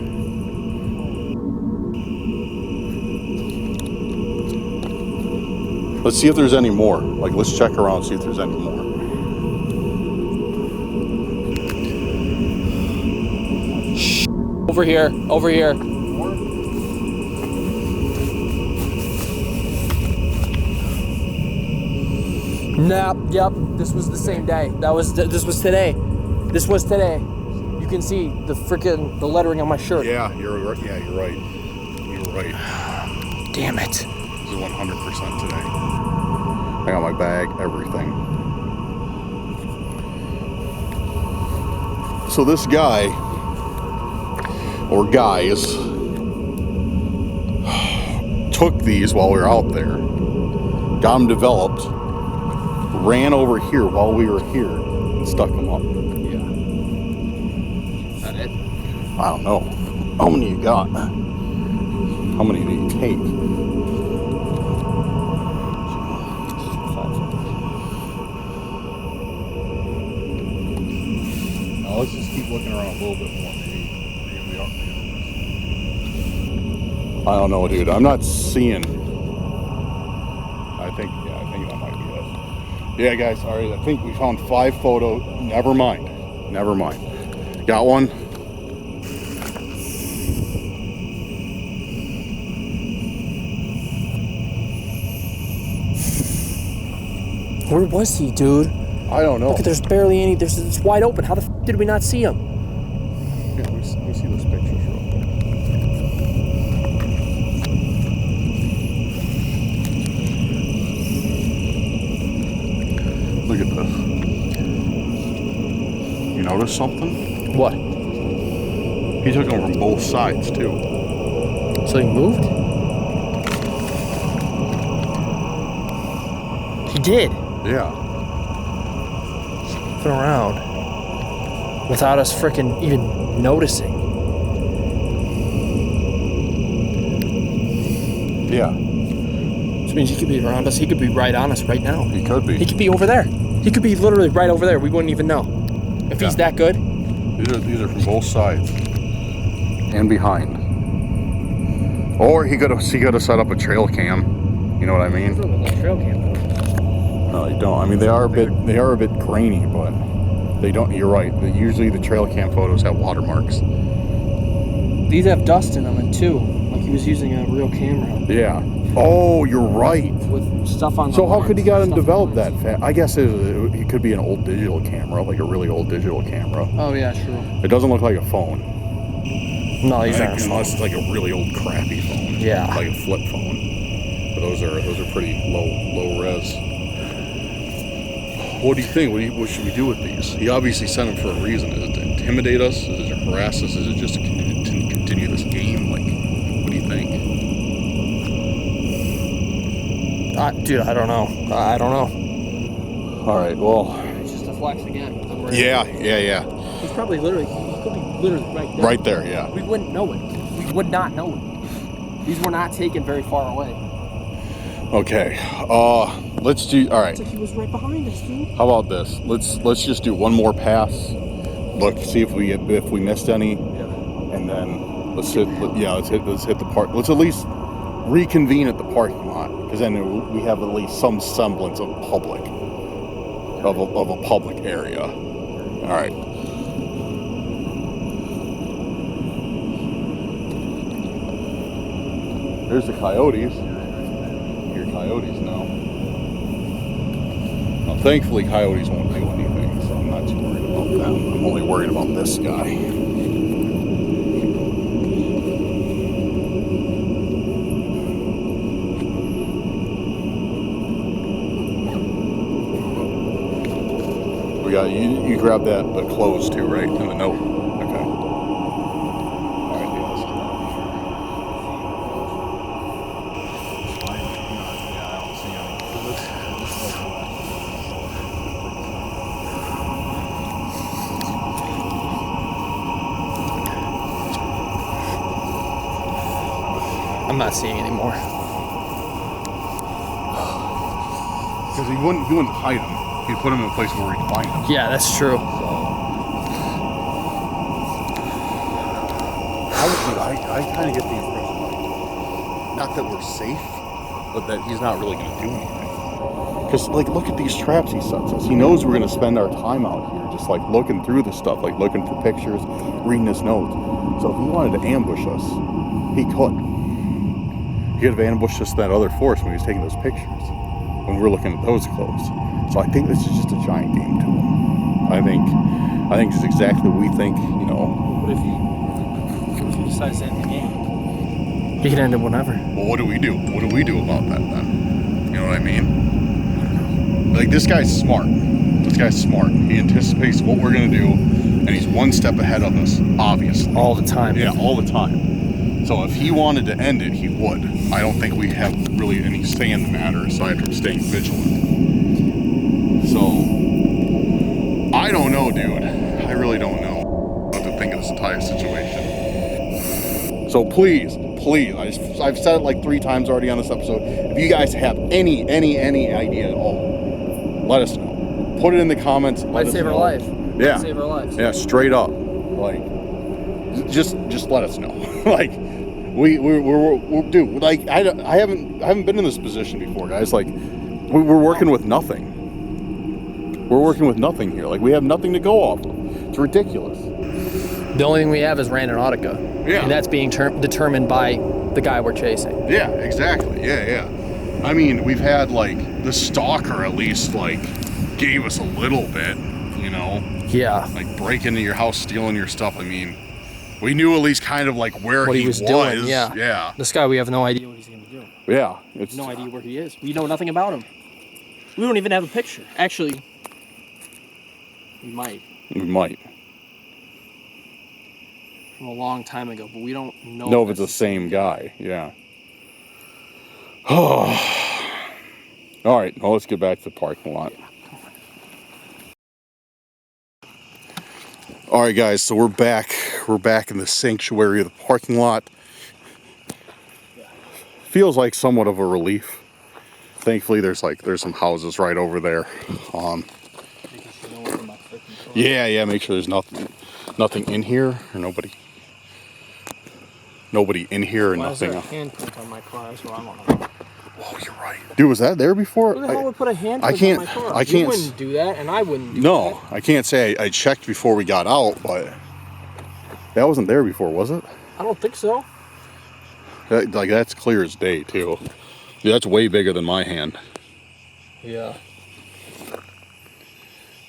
Let's see if there's any more. Like, let's check around, see if there's any more. Over here. Over here. Nah, yep. This was the same day. This was today. This was today. You can see the lettering on my shirt. Yeah, you're right. Yeah, you're right. You're right. Damn it. This is 100% today. I got my bag, everything. So this guy, or guys, took these while we were out there, got them developed, ran over here while we were here, and stuck them up. Yeah. Is that it? I don't know. How many you got? How many did you take? Now let's just keep looking around a little bit more. Maybe we are. I don't know, dude. I'm not seeing. I think that might be it. Yeah, guys. All right. I think we found 5 photos. Never mind. Never mind. Got one. Where was he, dude? I don't know. Look, there's barely any. It's wide open. How the f did we not see him? Yeah, let me see those pictures real quick. Look at this. You notice something? What? He took them from both sides, too. So he moved? He did. Yeah. Flipping around. Without us freaking even noticing. Yeah. Which means he could be around us. He could be right on us right now. He could be. He could be over there. He could be literally right over there. We wouldn't even know. If he's that good. These are from both sides. And behind. Or he could have set up a trail cam. You know what I mean? Trail cam. No, they don't. I mean, they are a bit grainy, but they don't. You're right. Usually the trail cam photos have watermarks. These have dust in them, and too. Like he was using a real camera. Yeah. Oh, you're right. With stuff on. So how could he got him develop that fast? I guess it could be an old digital camera, like a really old digital camera. Oh yeah, true. It doesn't look like a phone. No, these aren't. Unless it's like a really old crappy phone. Yeah. Like a flip phone. But those are pretty low res. What do you think? What should we do with these? He obviously sent them for a reason. Is it to intimidate us? Is it to harass us? Is it just to continue this game? Like, what do you think? Dude, I don't know. I don't know. All right, well. It's just a flex again. Yeah. He's probably literally, he could be literally right there. Right there, yeah. We wouldn't know it. We would not know it. These were not taken very far away. Okay, let's do, all right. It's like he was right behind us, dude. How about this? Let's just do one more pass. Look, see if we missed any, and then let's hit the park. Let's at least reconvene at the parking lot, because then we have at least some semblance of public, of a public area. All right. There's the coyotes. Hear coyotes now. Now, thankfully, coyotes won't do anything, so I'm not too worried about them. I'm only worried about this guy. We got you grab the clothes too, right? And the note. Okay. All right, I'm not seeing anymore. Because he wouldn't hide them. He'd put them in a place where he'd find them. Yeah, that's true. I kind of get the impression, not that we're safe, but that he's not really going to do anything. Because, like, look at these traps he sets us. He knows we're going to spend our time out here, just like looking through the stuff, like looking for pictures, reading his notes. So if he wanted to ambush us, he could. He could have ambushed us in that other forest when he was taking those pictures, when we were looking at those clothes. So I think this is just a giant game to him. I think it's exactly what we think, you know. What if he decides to end the game? He can end it whenever. Well, what do we do? What do we do about that then? You know what I mean? Like, this guy's smart. This guy's smart. He anticipates what we're going to do, and he's one step ahead of us, obviously. All the time. Yeah, all the time. So if he wanted to end it, he would. I don't think we have really any say in the matter aside from staying vigilant. So, I don't know, dude. I really don't know what to think of this entire situation. So please, I've said it like 3 times already on this episode. If you guys have any idea at all, let us know. Put it in the comments. Might save our life. Yeah. Might save our lives. Yeah, straight up. Like, just let us know. Like, we're dude. Like, I haven't been in this position before, guys. Like, we're working with nothing. We're working with nothing here. Like, we have nothing to go off of. It's ridiculous. The only thing we have is Randonautica. Yeah. And that's being determined by the guy we're chasing. Yeah, exactly. Yeah. I mean, we've had, like, the Stalker at least, like, gave us a little bit, you know? Yeah. Like, break into your house, stealing your stuff. I mean, we knew at least kind of, like, where what he was doing. Yeah. Yeah. This guy, we have no idea what he's going to do. Yeah. No idea where he is. We know nothing about him. We don't even have a picture. Actually, we might. We might. From a long time ago, but we don't know. No, if it's the same guy. Yeah. All right. Well, let's get back to the parking lot. All right, guys. So we're back. We're back in the sanctuary of the parking lot. Feels like somewhat of a relief. Thankfully, there's some houses right over there. Yeah. Make sure there's nothing in here or nobody in here or nothing. Why is there a handprint on my car? That's what I want to know. Oh, you're right, dude. Was that there before? Who the hell would put a handprint on my car? I can't. You wouldn't do that, and I wouldn't do that. No, I can't say I checked before we got out, but that wasn't there before, was it? I don't think so. That's clear as day too. Yeah, that's way bigger than my hand. Yeah.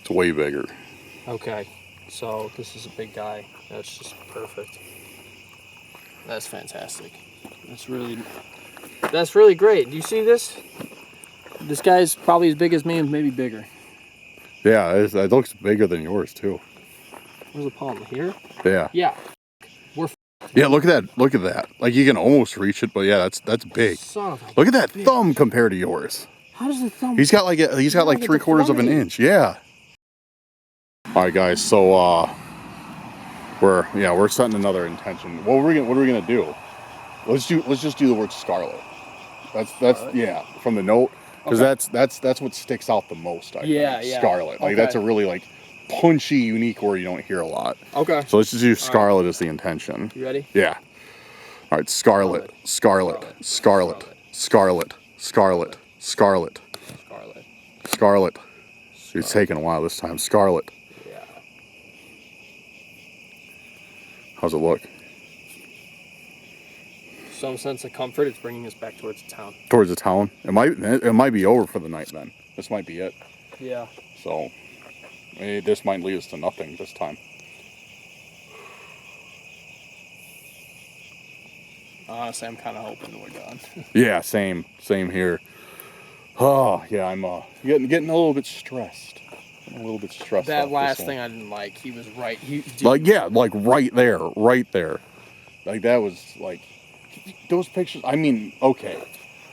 It's way bigger. Okay, so this is a big guy. That's just perfect. That's fantastic. That's really great. Do you see this? This guy's probably as big as me and maybe bigger. Yeah, it looks bigger than yours too. Where's the palm? Here? Yeah. Yeah. Yeah, look at that. Look at that. Like, you can almost reach it, but yeah, that's big. Son of a Look at that bitch. thumb compared to yours. How does the thumb? He's got like 3/4 of an inch. Yeah. All right, guys. So we're setting another intention. What are we gonna do? Let's just do the word scarlet. That's yeah, from the note, because that's what sticks out the most. I think. Scarlet. Like that's a really like punchy, unique word you don't hear a lot. Okay. So let's just use scarlet as the intention. You ready? Yeah. All right, scarlet, scarlet, scarlet, scarlet, scarlet, scarlet, scarlet, scarlet. It's taking a while this time. Scarlet. Yeah. How's it look? Some sense of comfort. It's bringing us back towards the town. Towards the town. It might be over for the night then. This might be it. Yeah. So this might lead us to nothing this time. Honestly, I'm kind of hoping we're done. Yeah, same here. Oh yeah, I'm getting a little bit stressed. That last thing I didn't like. He was right. Like right there. Like that was like those pictures. I mean, okay.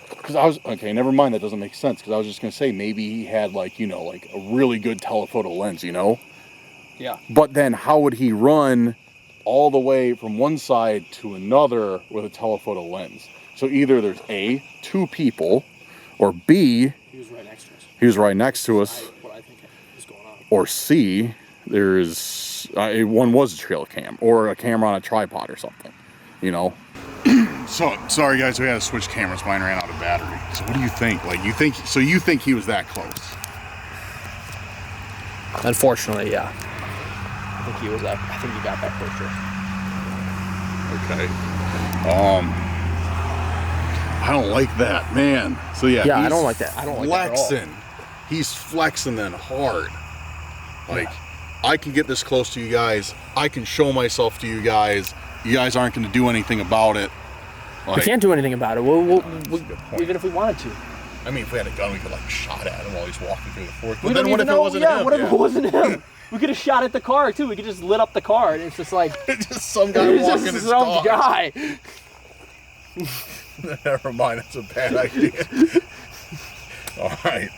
Because I was never mind. That doesn't make sense. Because I was just gonna say maybe he had like like a really good telephoto lens, Yeah. But then how would he run all the way from one side to another with a telephoto lens? So either there's A, 2 people, or B, he was right next to us. What I think is going on. Or C, there's one was a trail cam or a camera on a tripod or something, So sorry guys, we had to switch cameras. Mine ran out of battery. So what do you think? Like you think he was that close? Unfortunately, yeah. I think he was up. I think he got that picture. Okay. I don't like that, man. So yeah. Yeah, I don't like that. I don't like that at all. He's flexing then hard. Like, I can get this close to you guys. I can show myself to you guys. You guys aren't going to do anything about it. Like, we can't do anything about it. Even if we wanted to. I mean, if we had a gun, we could like shot at him while he's walking through the forest. But then what if it wasn't him? What if it wasn't him? We could have shot at the car too. We could just lit up the car, and it's just like just some guy walking his dog. Guy. Never mind. That's a bad idea. All right.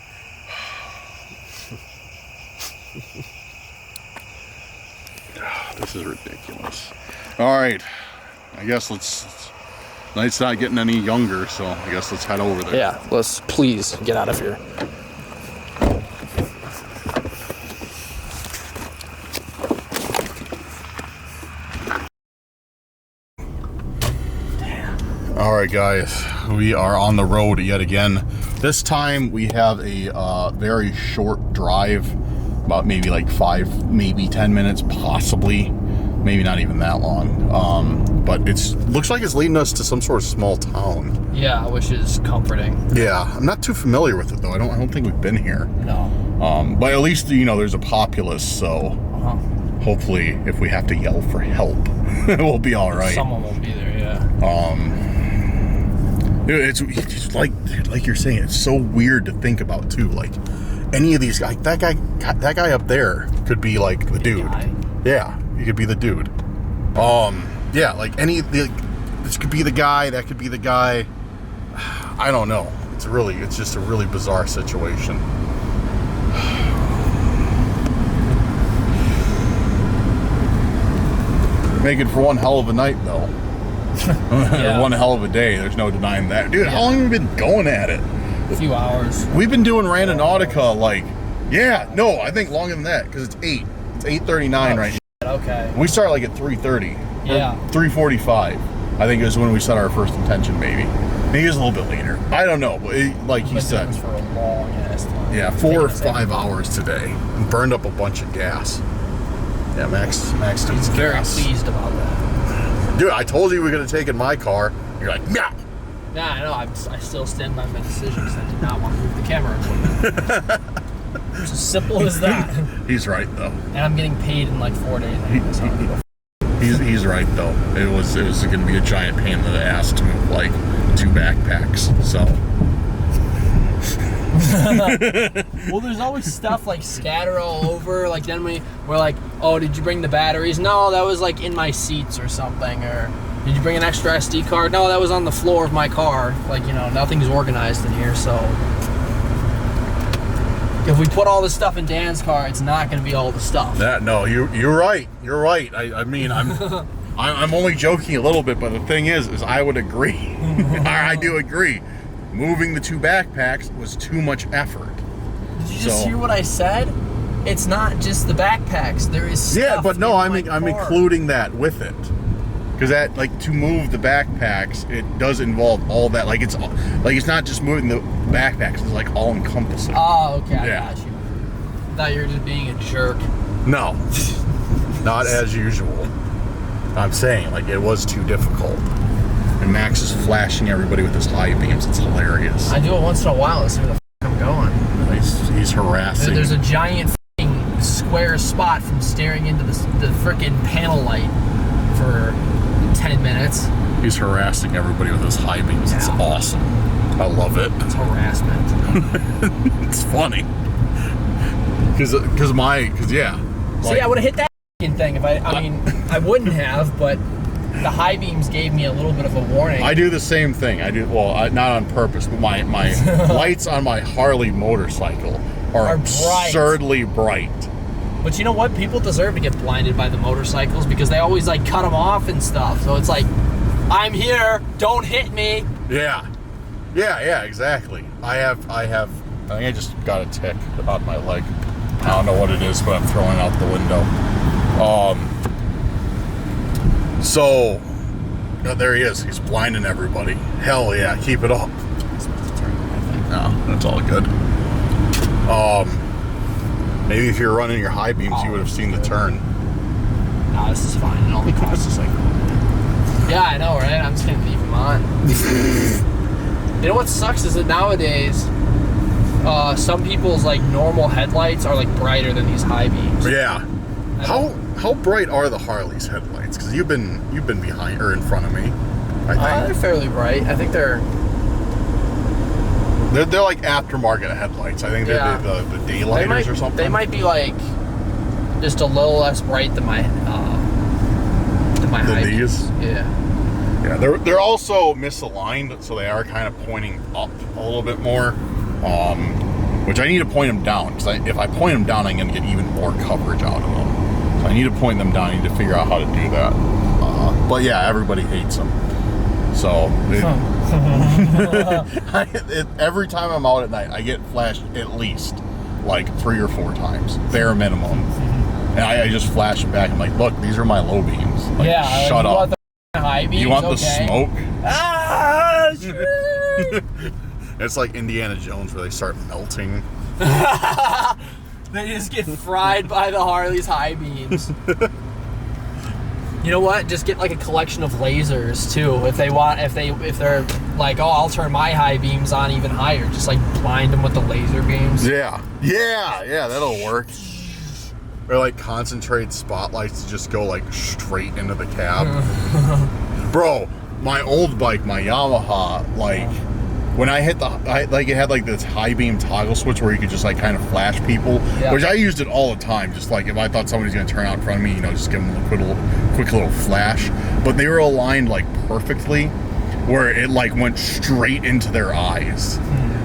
This is ridiculous. All right. I guess night's not getting any younger, so I guess let's head over there. Yeah, let's please get out of here. All right, guys, we are on the road yet again. This time we have a very short drive, about maybe like 5, maybe 10 minutes, possibly, maybe not even that long. But looks like it's leading us to some sort of small town. Yeah, which is comforting. Yeah, I'm not too familiar with it though. I don't think we've been here. No. But at least there's a populace, so hopefully, if we have to yell for help, we'll be all right. Someone will be there. Yeah. It's like you're saying, it's so weird to think about too. Like any of these guys, that guy up there could be like the dude. Yeah, he could be the dude. Yeah, like this could be the guy, that could be the guy. I don't know. It's just a really bizarre situation. Making for one hell of a night though. Yeah. One hell of a day. There's no denying that. Dude, how long have we been going at it? A few hours. We've been doing Randonautica I think longer than that, because it's 8. It's 8:39 right now. Okay. We started like at 3:30. Yeah. 3:45. I think is when we set our first intention, maybe. Maybe it was a little bit later. I don't know, but like he said. For a long ass time. Yeah, 4 or 5 hours today. And burned up a bunch of gas. Yeah, Max He's very pleased about that. Dude, I told you we were going to take in my car. You're like, nah. Nah, I know. I still stand by my decision because I did not want to move the camera equipment. It's as simple as that. He's right, though. And I'm getting paid in like 4 days. He's right, though. It was going to be a giant pain in the ass to move like 2 backpacks, so. Well, there's always stuff like scattered all over. Like then we're like, oh, did you bring the batteries? No, that was like in my seats or something. Or did you bring an extra SD card? No, that was on the floor of my car. Like nothing's organized in here. So If we put all this stuff in Dan's car, it's not going to be all the stuff. No, you're right. You're right. I mean, I'm only joking a little bit, but the thing is I would agree. I do agree. Moving the 2 backpacks was too much effort. Did you just hear what I said? It's not just the backpacks. There is stuff. Yeah, but no, I'm car. including that with it. Because that, like, to move the backpacks, it does involve all that. Like, it's not just moving the backpacks. It's like all encompassing. Oh, okay, I got you. I thought you were just being a jerk. No, not as usual. I'm saying, like, it was too difficult. And Max is flashing everybody with his high beams. It's hilarious. I do it once in a while to see where the I'm going. He's harassing. There's a giant square spot from staring into the frickin' panel light for 10 minutes. He's harassing everybody with his high beams. Yeah. It's awesome. I love it. It's harassment. It's funny. Cause yeah. See, I would have hit that thing if I mean, I wouldn't have, but the high beams gave me a little bit of a warning. I do the same thing. Not on purpose, but my lights on my Harley motorcycle are absurdly bright. But you know what? People deserve to get blinded by the motorcycles because they always like cut them off and stuff. So it's like, I'm here, don't hit me. Yeah, exactly. I think I just got a tick on my leg. I don't know what it is, but I'm throwing it out the window. So, there he is. He's blinding everybody. Hell yeah, keep it up. No, that's all good. Maybe if you're running your high beams, you would have seen the turn. No, this is fine. It only costs us like... Yeah, I know, right? I'm just going to leave them on. You know what sucks is that nowadays, some people's like normal headlights are like brighter than these high beams. Yeah. How bright are the Harley's headlights? Because you've been behind or in front of me. I think they're fairly bright. I think they're like aftermarket headlights. I think they're the daylighters or something. They might be like just a little less bright than my high beams. Yeah. Yeah, they're also misaligned, so they are kind of pointing up a little bit more. Which I need to point them down, because if I point them down, I'm going to get even more coverage out of them. So I need to point them down. I need to figure out how to do that. But yeah, everybody hates them. So every time I'm out at night, I get flashed at least like 3 or 4 times, bare minimum. And I just flash it back. I'm like, look, these are my low beams. Like, shut up. Want the high beams? You want the smoke? Ah! It's like Indiana Jones where they start melting. They just get fried by the Harley's high beams. You know what? Just get like a collection of lasers too. If they're like, oh, I'll turn my high beams on even higher. Just like blind them with the laser beams. Yeah, that'll work. Or like concentrated spotlights to just go like straight into the cab. Bro, my old bike, my Yamaha, like when I hit it had like this high beam toggle switch where you could just like kind of flash people, which I used it all the time. Just like if I thought somebody's gonna turn out in front of me, just give them a quick little flash. But they were aligned like perfectly, where it like went straight into their eyes.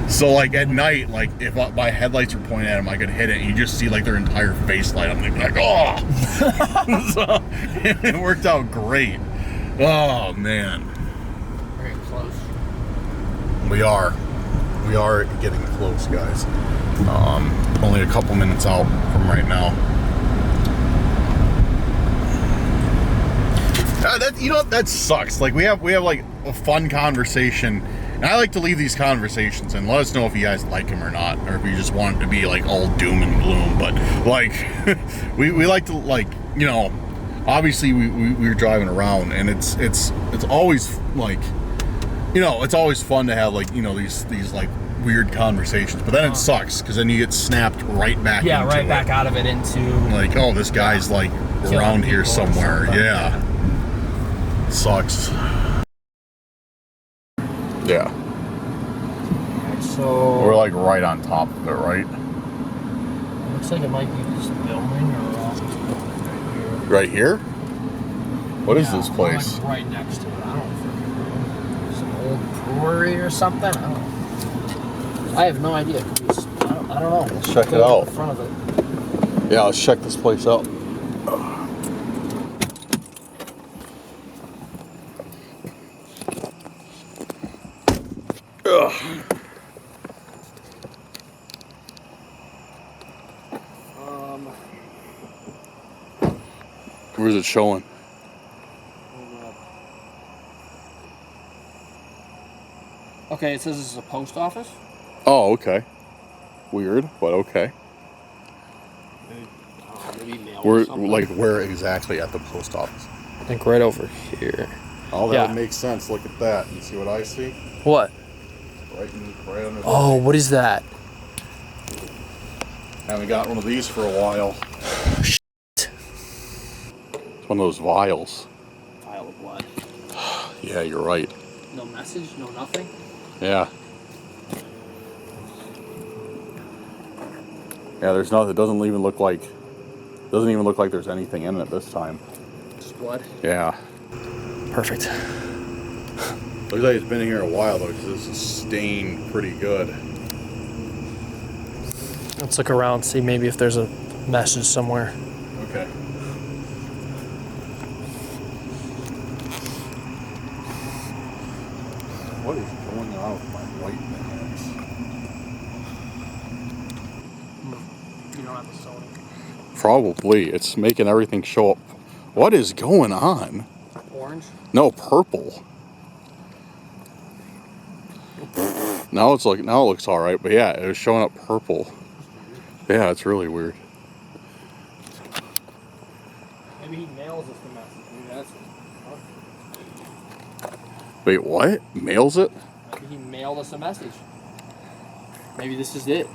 So like at night, like if my headlights were pointing at them, I could hit it and you just see like their entire face light up and they'd be like, oh! So it worked out great. Oh man. Very close. We are getting close, guys. Only a couple minutes out from right now. That sucks. Like we have like a fun conversation. And I like to leave these conversations and let us know if you guys like them or not, or if you just want it to be like all doom and gloom. But like, we like to like, obviously we were driving around and it's always like, it's always fun to have like, these like weird conversations. But then it sucks because then you get snapped right back. Yeah, right back out of it into like, oh, this guy's like around here somewhere. Yeah, sucks. Yeah. So we're like right on top of it, right? Looks like it might be this building or right here. What is this place? Like right next to it. I don't know. Some old brewery or something. I have no idea. It could be a spot. I don't know. Let's check it out. In front of it. Yeah, let's check this place out. Where's it showing? Okay, it says this is a post office. Oh, okay. Weird, but okay. Maybe mail We're or something. like where exactly at the post office? I think right over here. Oh, that Yeah. would make sense. Look at that. You see what I see? What? Right under. Oh, what is that? Haven't got one of these for a while. Shit. It's one of those vials. Vial of blood. Yeah, you're right. No message, no nothing. Yeah. Yeah, there's nothing. It doesn't even look like there's anything in it this time. Just blood. Yeah. Perfect. Looks like it's been here a while though, because this is stained pretty good. Let's look around, see maybe if there's a message somewhere. Okay. What is going on with my white bands? You don't have the Sony. Probably. It's making everything show up. What is going on? Orange? No, purple. Now it looks all right, but yeah, it was showing up purple. Yeah, it's really weird. Maybe he mails us the message. Maybe that's it. Wait, what? Mails it? Maybe he mailed us a message. Maybe this is it.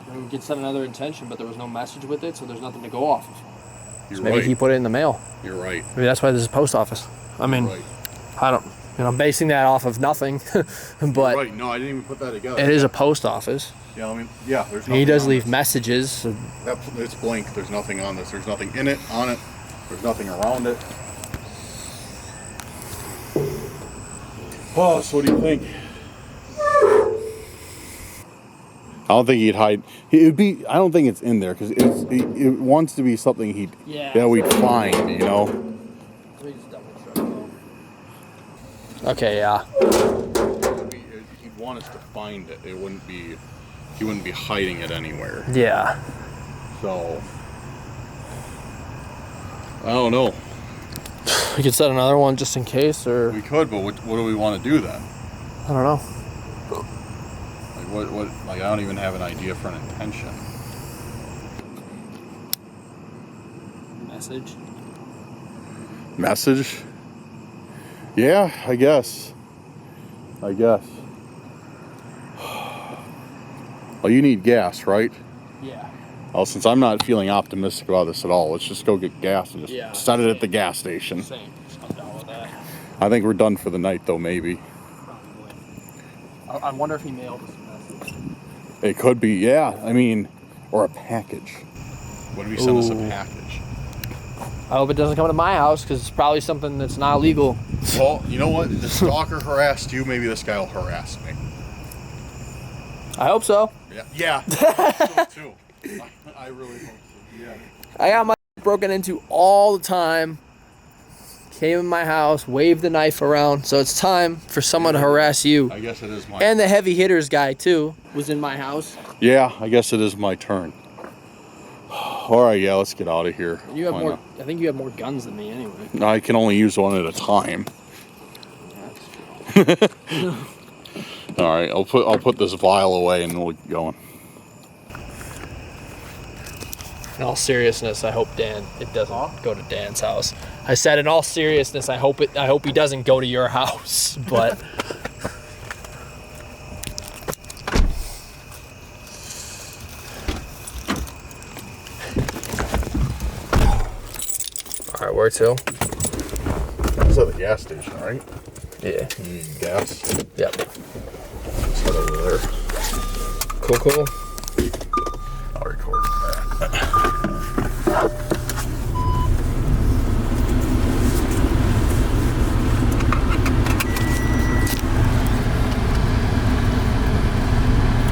Maybe we could set another intention, but there was no message with it, so there's nothing to go off of. You're Maybe right. he put it in the mail. You're right. Maybe that's why this is post office. I mean, Right. I don't, I'm basing that off of nothing, but Right. No, I didn't even put that together. it is a post office. Yeah, I mean, yeah. There's He nothing does on leave this. messages. So It's blank. There's nothing on this. There's nothing in it, on it. There's nothing around it. Oh, so what do you think? I don't think he'd hide. It'd be. I don't think it's in there because it wants to be something that we'd find. You know. Let me just double check. Okay, yeah. He'd want us to find it. It wouldn't be. He wouldn't be hiding it anywhere. Yeah. So. I don't know. We could set another one just in case, or We could, but what do we want to do then? I don't know. Like what? Like I don't even have an idea for an intention. Message? Yeah, I guess. Well, you need gas, right? Yeah. Well, since I'm not feeling optimistic about this at all, let's just go get gas and just Yeah, set it at same. the gas station. Same. I'm down with that. I think we're done for the night, though, maybe. Probably. I wonder if he mailed us a message. It could be, yeah. I mean, or a package. What if he sent us a Ooh. package? I hope it doesn't come to my house because it's probably something that's not legal. Well, you know what? The stalker harassed you. Maybe this guy will harass me. I hope so. Yeah. So too. I really hope so. Yeah. I got my broken into all the time. Came in my house, waved the knife around. So it's time for someone to harass you. I guess it is my. And the heavy hitters guy too was in my house. Yeah, I guess it is my turn. All right, yeah, let's get out of here. You have Why more. not? I think you have more guns than me anyway. I can only use one at a time. That's true. All right, I'll put this vial away and we'll get going. In all seriousness, I hope it doesn't go to Dan's house. I said in all seriousness, I hope he doesn't go to your house. But all right, where to? This is at the gas station, right? Yeah. You need gas. Yep. Let's head over there. Cool. I'll record that.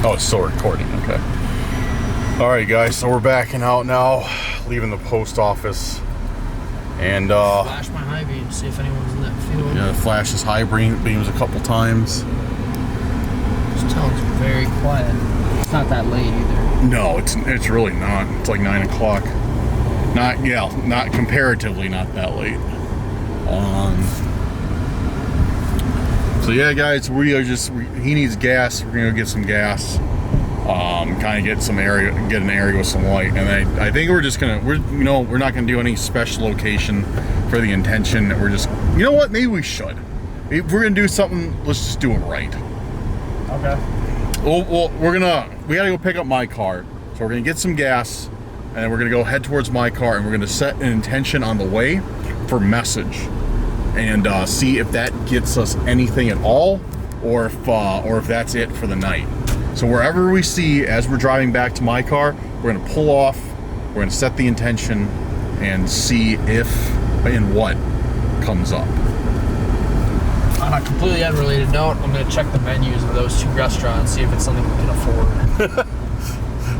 Oh, it's still recording. Okay. All right, guys, so we're backing out now, leaving the post office, and flash my high beam, see if anyone's in that field. yeah, flash his high beams a couple times. This town's very quiet. It's not that late either. No, it's really not. It's like 9 o'clock. Not comparatively not that late. So yeah, guys, he needs gas. We're gonna go get some gas. Kind of get an area with some light, and I think we're not gonna do any special location for the intention. We're just, you know what? Maybe we should. If we're gonna do something, let's just do it right. Okay. Well, we gotta go pick up my car, so we're gonna get some gas, and then we're gonna go head towards my car, and we're gonna set an intention on the way for message, and see if that gets us anything at all, or if that's it for the night. So wherever we see as we're driving back to my car, we're gonna pull off, we're gonna set the intention, and see if and what comes up. On a completely unrelated note, I'm gonna check the menus of those 2 restaurants, see if it's something we can afford.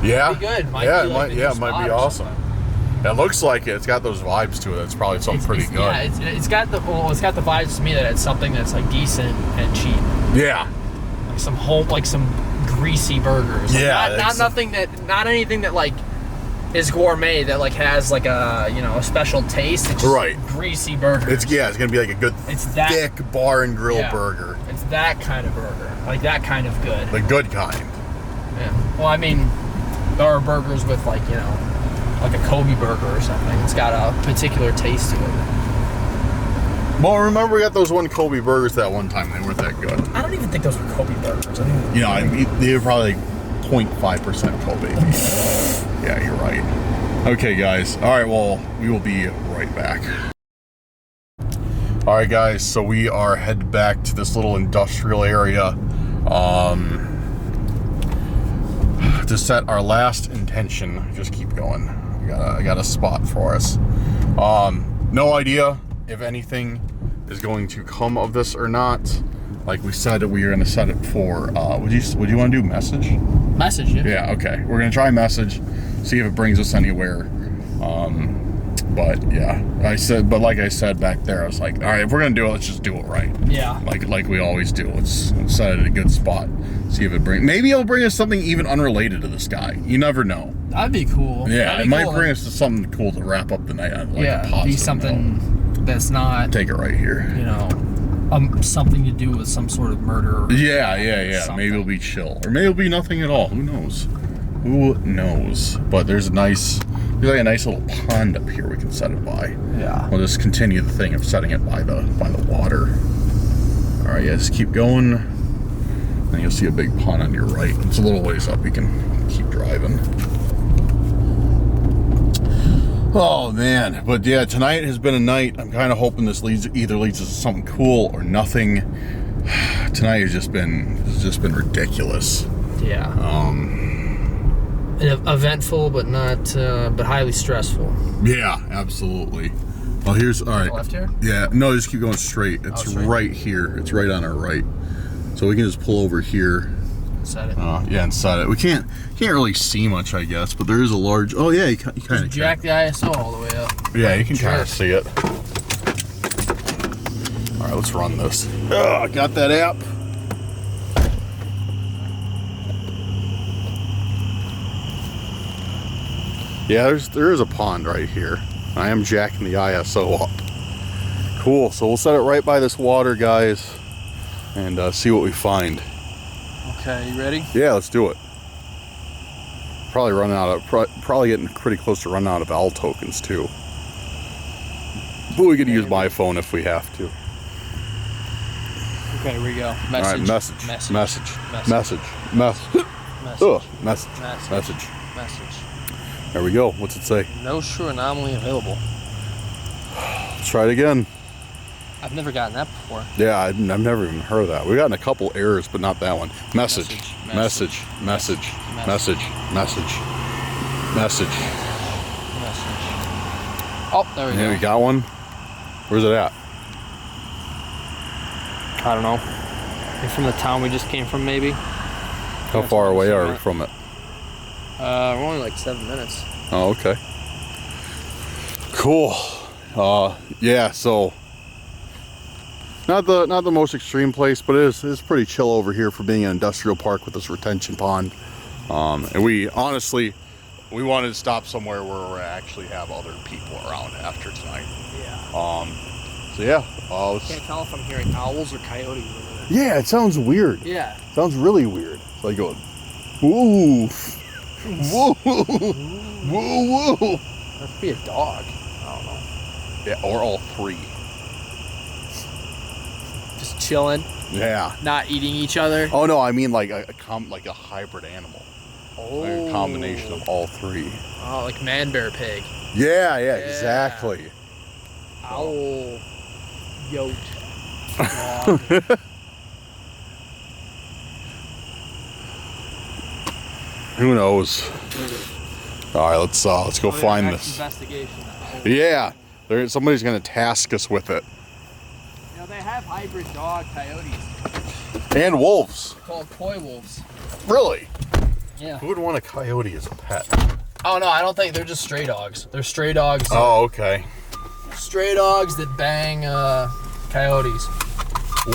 Yeah, Might be good. It might be awesome. It looks like it. It's got those vibes to it. It's probably something pretty good. Yeah, it's got the vibes to me that it's something that's like decent and cheap. Yeah. Like some greasy burgers. Like Yeah. Not anything that like is gourmet that like has like a a special taste. It's just right. Greasy burgers. It's gonna be like a good thick bar and grill burger. It's that kind of burger. Like that kind of good. The good kind. Yeah. Well, I mean, there are burgers with like like a Kobe burger or something. It's got a particular taste to it. Well, remember we got those Kobe burgers that one time. They weren't that good. I don't even think those were Kobe burgers. They were probably 0.5% Kobe. Yeah, you're right. Okay, guys. All right, well, we will be right back. All right, guys, so we are headed back to this little industrial area to set our last intention. Just keep going. I got a spot for us. No idea if anything is going to come of this or not. Like we said, we are going to set it for, would you want to do message? Message, yeah. Yeah, okay. We're going to try message, see if it brings us anywhere. But yeah, like I said back there, I was like, all right, if we're going to do it, let's just do it right. Yeah. Like we always do. Let's set it at a good spot. See if maybe it'll bring us something even unrelated to this guy. You never know. That'd be cool. Yeah, it might bring us to something cool to wrap up the night on. Like a positive be something that's not. Take it right here. Something to do with some sort of murder. Yeah. Maybe it'll be chill, or maybe it'll be nothing at all. Who knows? Who knows? But there's a nice little pond up here we can set it by. Yeah. We'll just continue the thing of setting it by the water. All right, just keep going. And you'll see a big pond on your right. It's a little ways up. You can keep driving. Oh man, but yeah, tonight has been a night. I'm kind of hoping this either leads us to something cool or nothing. Tonight has just been ridiculous. Yeah. Eventful, but not, but highly stressful. Yeah, absolutely. Well, here's all right. Left here? Yeah, no, just keep going straight. It's right here. It's right on our right. So we can just pull over here. Set it. Yeah, and set it. We can't really see much, I guess, but there is a large. Oh yeah, you kind of jack the ISO all the way up. Yeah, you can kind of see it. All right, let's run this. Oh, I got that app. Yeah, there is a pond right here. I am jacking the ISO up. Cool. So we'll set it right by this water, guys, and see what we find. Okay, you ready? Yeah, let's do it. Probably getting pretty close to running out of owl tokens too. But we could use my phone if we have to. Okay, here we go. Message. All right, message. There we go. What's it say? No true anomaly available. Let's try it again. I've never gotten that before. Yeah, I've never even heard of that. We've gotten a couple errors, but not that one. Message. Oh, there we go. Yeah, we got one. Where's it at? I don't know. Maybe from the town we just came from, maybe. How far away are we from it? We're only like 7 minutes. Oh, okay. Cool. Yeah, so not the most extreme place, but it's pretty chill over here for being an industrial park with this retention pond. And we honestly, we wanted to stop somewhere where we actually have other people around after tonight. Yeah. So yeah. I can't tell if I'm hearing owls or coyotes over there. Yeah, it sounds weird. Yeah. It sounds really weird. It's like going, woof, woo, woo, woo. That could be a dog. I don't know. Yeah, or all three. Just chilling, Yeah. not eating each other. Oh no, I mean like a hybrid animal. Oh. Like a combination of all three. Oh, like man, bear, pig. Yeah, exactly. Owl, yote, dog. Who knows? All right, let's go find this. Investigation. Yeah, somebody's gonna task us with it. You know, they have hybrid dog coyotes And wolves. called coy wolves. Really? Yeah. Who would want a coyote as a pet? Oh no, I don't think they're just stray dogs. They're stray dogs. Oh, okay. Stray dogs that bang coyotes.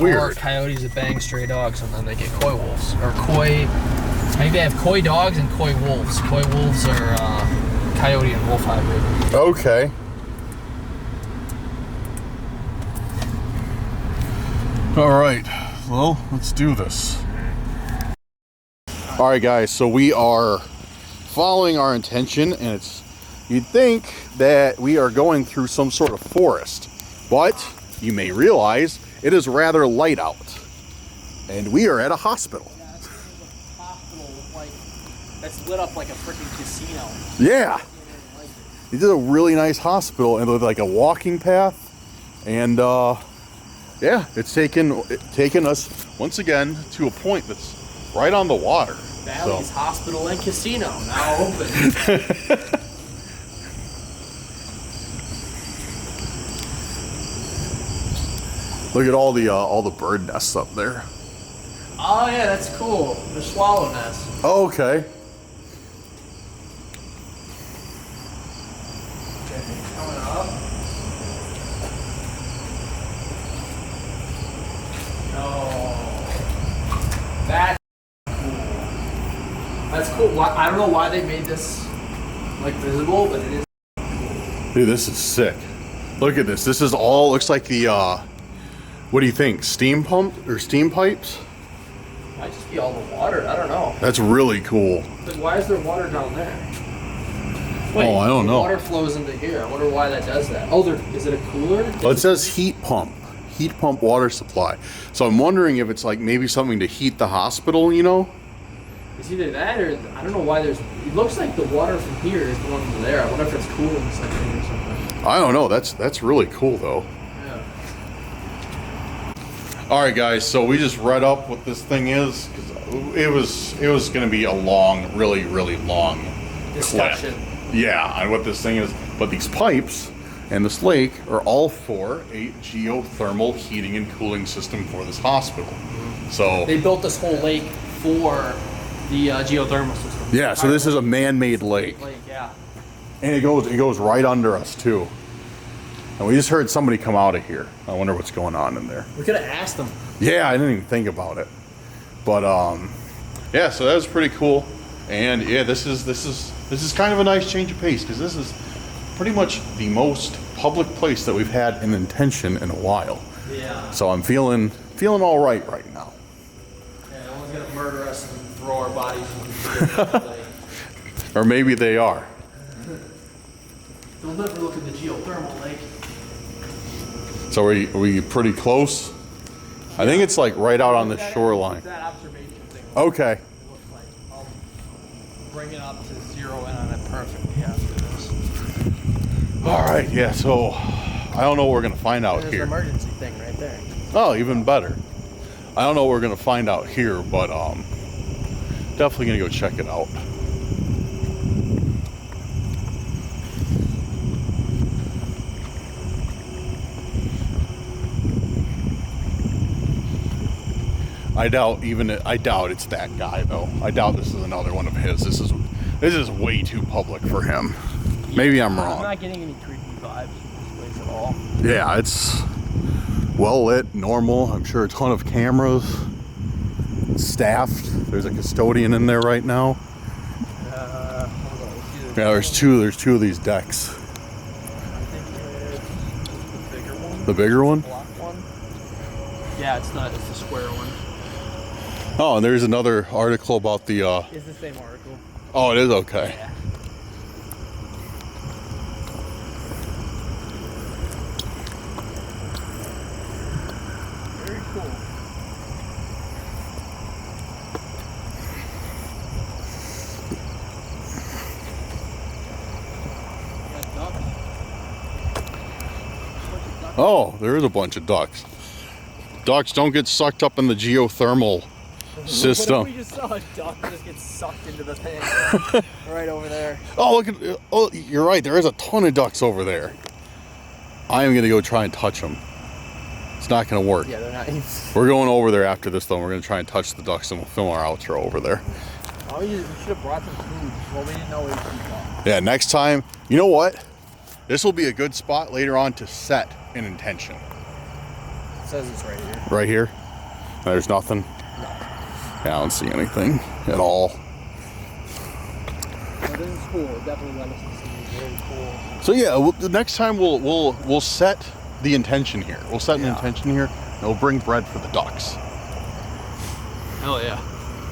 Weird. Or coyotes that bang stray dogs, and then they get coy wolves or coy. I think they have coy dogs and coy wolves. Coy wolves are coyote and wolf hybrid. Okay. All right. Well, let's do this. All right, guys. So we are following our intention, and you'd think that we are going through some sort of forest, but you may realize it is rather light out, and we are at a hospital. That's lit up like a freaking casino. Yeah. They did a really nice hospital and with like a walking path, and yeah, it's taken us once again to a point that's right on the water. Valley's Hospital and Casino now open. Look at all the bird nests up there. Oh yeah, that's cool. The swallow nest. Oh, okay. Coming up. Oh, that's cool. That's cool. I don't know why they made this like visible, but it is. Dude, this is sick. Look at this. This is all looks like the what do you think? Steam pump or steam pipes? Might just be all the water. I don't know. That's really cool. Like, why is there water down there? Wait, I don't know. Water flows into here. I wonder why that does that. Oh, is it a cooler? Well, it says heat pump water supply. So I'm wondering if it's like maybe something to heat the hospital, you know? It's either that or I don't know why there's. It looks like the water from here is going to there. I wonder if it's cooling something or something. I don't know. That's really cool though. Yeah. All right, guys. So we just read up what this thing is because it was going to be a long, really long Discussion. clip. Yeah, on what this thing is. But these pipes and this lake are all for a geothermal heating and cooling system for this hospital. So They built this whole lake for the geothermal system. yeah, so this is a man-made lake, Yeah. and it goes right under us too. And we just heard somebody come out of here. I wonder what's going on in there. We could have asked them. Yeah, I didn't even think about it. But yeah, so that was pretty cool. And yeah, this is kind of a nice change of pace because this is pretty much the most public place that we've had an intention in a while. Yeah. So I'm feeling all right now. Yeah, no one's gonna murder us and throw our bodies into the lake. Or maybe they are. They'll never look at the geothermal lake. So are we pretty close? I think it's like right out on the shoreline. That observation thing. Okay. It looks like I'll bring it up to zero in on it perfectly after this. All right. Yeah. So I don't know what we're gonna find out There's here. an emergency thing right there. Oh, even better. I don't know what we're gonna find out here, but definitely gonna go check it out. I doubt it's that guy though. I doubt this is another one of his. This is way too public for him. Maybe I'm wrong. I'm not getting any creepy vibes from this place at all. Yeah, it's well lit, normal. I'm sure a ton of cameras, staffed. There's a custodian in there right now. Yeah, there's two of these decks. I think it's the bigger one. The bigger one? The black one. Yeah, it's the square one. Oh, and there's another article about the It's the same article. Oh, it is okay. Yeah. Very cool. Oh, there is a bunch of ducks. Ducks don't get sucked up in the geothermal system. What if we just saw a duck just get sucked into the thing right over there? Oh, look at, oh, you're right. There is a ton of ducks over there. I am going to go try and touch them. It's not going to work. Yeah, they're not. We're going over there after this, though. We're going to try and touch the ducks, and we'll film our outro over there. Oh, we should have brought some food. Well, we didn't know we would keep up. Yeah, next time. You know what? This will be a good spot later on to set an intention. It says it's right here. Right here? There's nothing? No. Yeah, I don't see anything at all. But this is cool. It definitely let us see. Very cool. So yeah, the next time we'll set the intention here. We'll set an intention here, and we'll bring bread for the ducks. Hell yeah.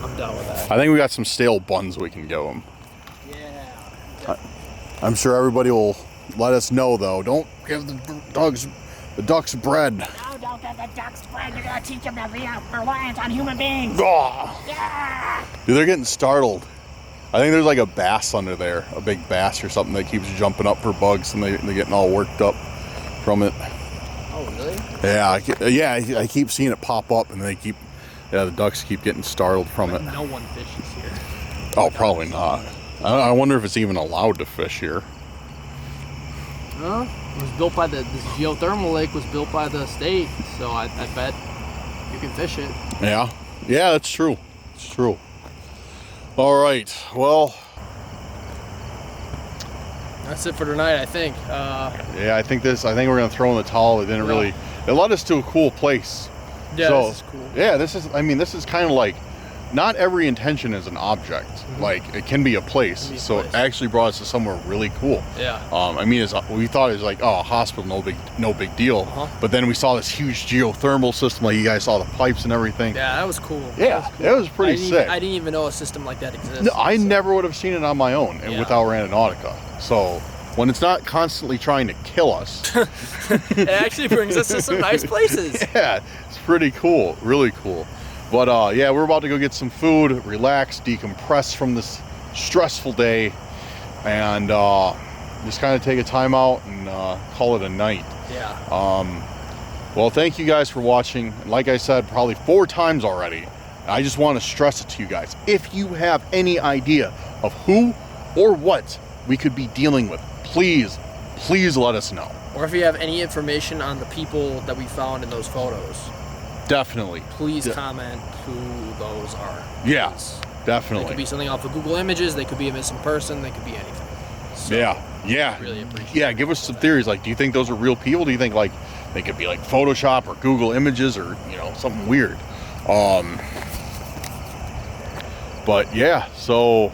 I'm down with that. I think we got some stale buns we can give them. Yeah. I'm sure everybody will let us know, though. Don't give the ducks bread. No, don't give the ducks bread. You're gonna teach them to be reliant on human beings. Oh. Yeah. Dude, they're getting startled. I think there's like a bass under there, a big bass or something that keeps jumping up for bugs, and they're getting all worked up from it. Oh, really? Yeah, I keep seeing it pop up, and the ducks keep getting startled from it. No one fishes here. Oh, probably not. I wonder if it's even allowed to fish here. Huh? It was built by this geothermal lake was built by the state, so I bet you can fish it. Yeah, that's true. It's true. All right, well. That's it for tonight, I think. Yeah, I think we're gonna throw in the towel. It didn't really. It led us to a cool place. Yeah, so, this is cool. Yeah, this is kind of like, not every intention is an object. Mm-hmm. Like, it can be a place. It actually brought us to somewhere really cool. Yeah. We thought it was like, oh, a hospital, no big deal. Uh-huh. But then we saw this huge geothermal system. Like, you guys saw the pipes and everything. Yeah, that was cool. Yeah, it was pretty sick. I didn't even know a system like that existed. No, I never would have seen it on my own without Randonautica. So when it's not constantly trying to kill us, it actually brings us to some nice places. Yeah, it's pretty cool, really cool. But yeah, we're about to go get some food, relax, decompress from this stressful day, and just kind of take a time out and call it a night. Yeah. Well, thank you guys for watching. And like I said, probably 4 times already, I just want to stress it to you guys. If you have any idea of who or what we could be dealing with, please let us know. Or if you have any information on the people that we found in those photos, definitely. Please comment who those are. Yeah, Please. definitely. They could be something off of Google Images. They could be a missing person. They could be anything. So, yeah. Really appreciate. Yeah, give us some theories. Like, do you think those are real people? Do you think like they could be like Photoshop or Google Images or something weird? But yeah, so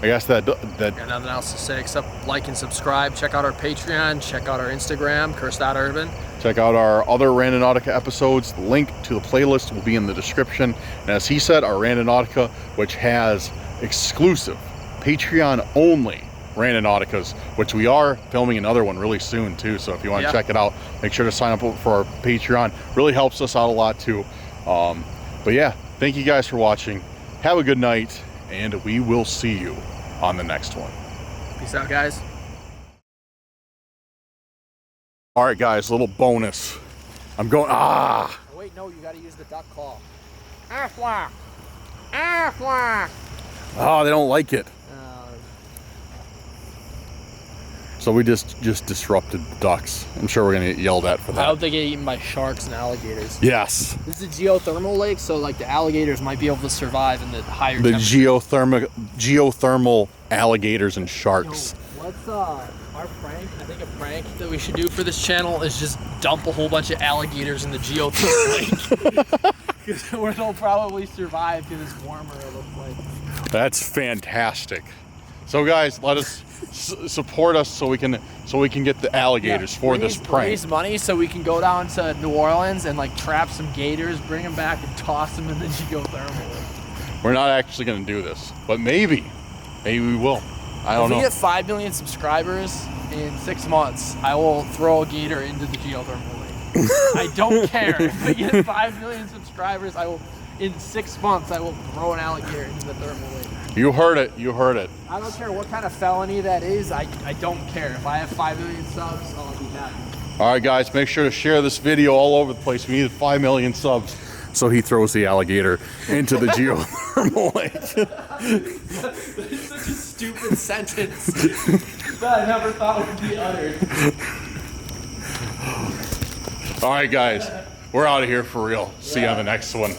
I guess that Got nothing else to say except like and subscribe. Check out our Patreon. Check out our Instagram, curse.urban. Check out our other Randonautica episodes. The link to the playlist will be in the description. And as he said, our Randonautica, which has exclusive Patreon only Randonauticas, which we are filming another one really soon too. So if you want to check it out, make sure to sign up for our Patreon. Really helps us out a lot too. But yeah, thank you guys for watching. Have a good night, and we will see you on the next one. Peace out, guys. All right, guys, little bonus. I'm going, Oh, wait, no, you got to use the duck call. Afwa. Afwa. Oh, they don't like it. So we just disrupted ducks. I'm sure we're gonna get yelled at for I that. hope they get eaten by sharks and alligators. Yes. This is a geothermal lake, so like the alligators might be able to survive in the higher The temperature. geothermal alligators and sharks. Yo, let's our prank, I think a prank that we should do for this channel is just dump a whole bunch of alligators in the geothermal lake. Where they'll probably survive because it's warmer, it looks like. That's fantastic. So guys, let us support us so we can get the alligators for this prank. Raise money so we can go down to New Orleans and like trap some gators, bring them back and toss them in the geothermal lake. We're not actually going to do this, but maybe we will. I don't know. If we get 5 million subscribers in 6 months, I will throw a gator into the geothermal lake. I don't care. If we get 5 million subscribers, in 6 months, I will throw an alligator into the thermal lake. You heard it. You heard it. I don't care what kind of felony that is. I don't care. If I have 5 million subs, I'll be happy. All right, guys, make sure to share this video all over the place. We need 5 million subs. So he throws the alligator into the geothermal lake. That's such a stupid sentence that I never thought would be uttered. All right, guys, we're out of here for real. See you on the next one.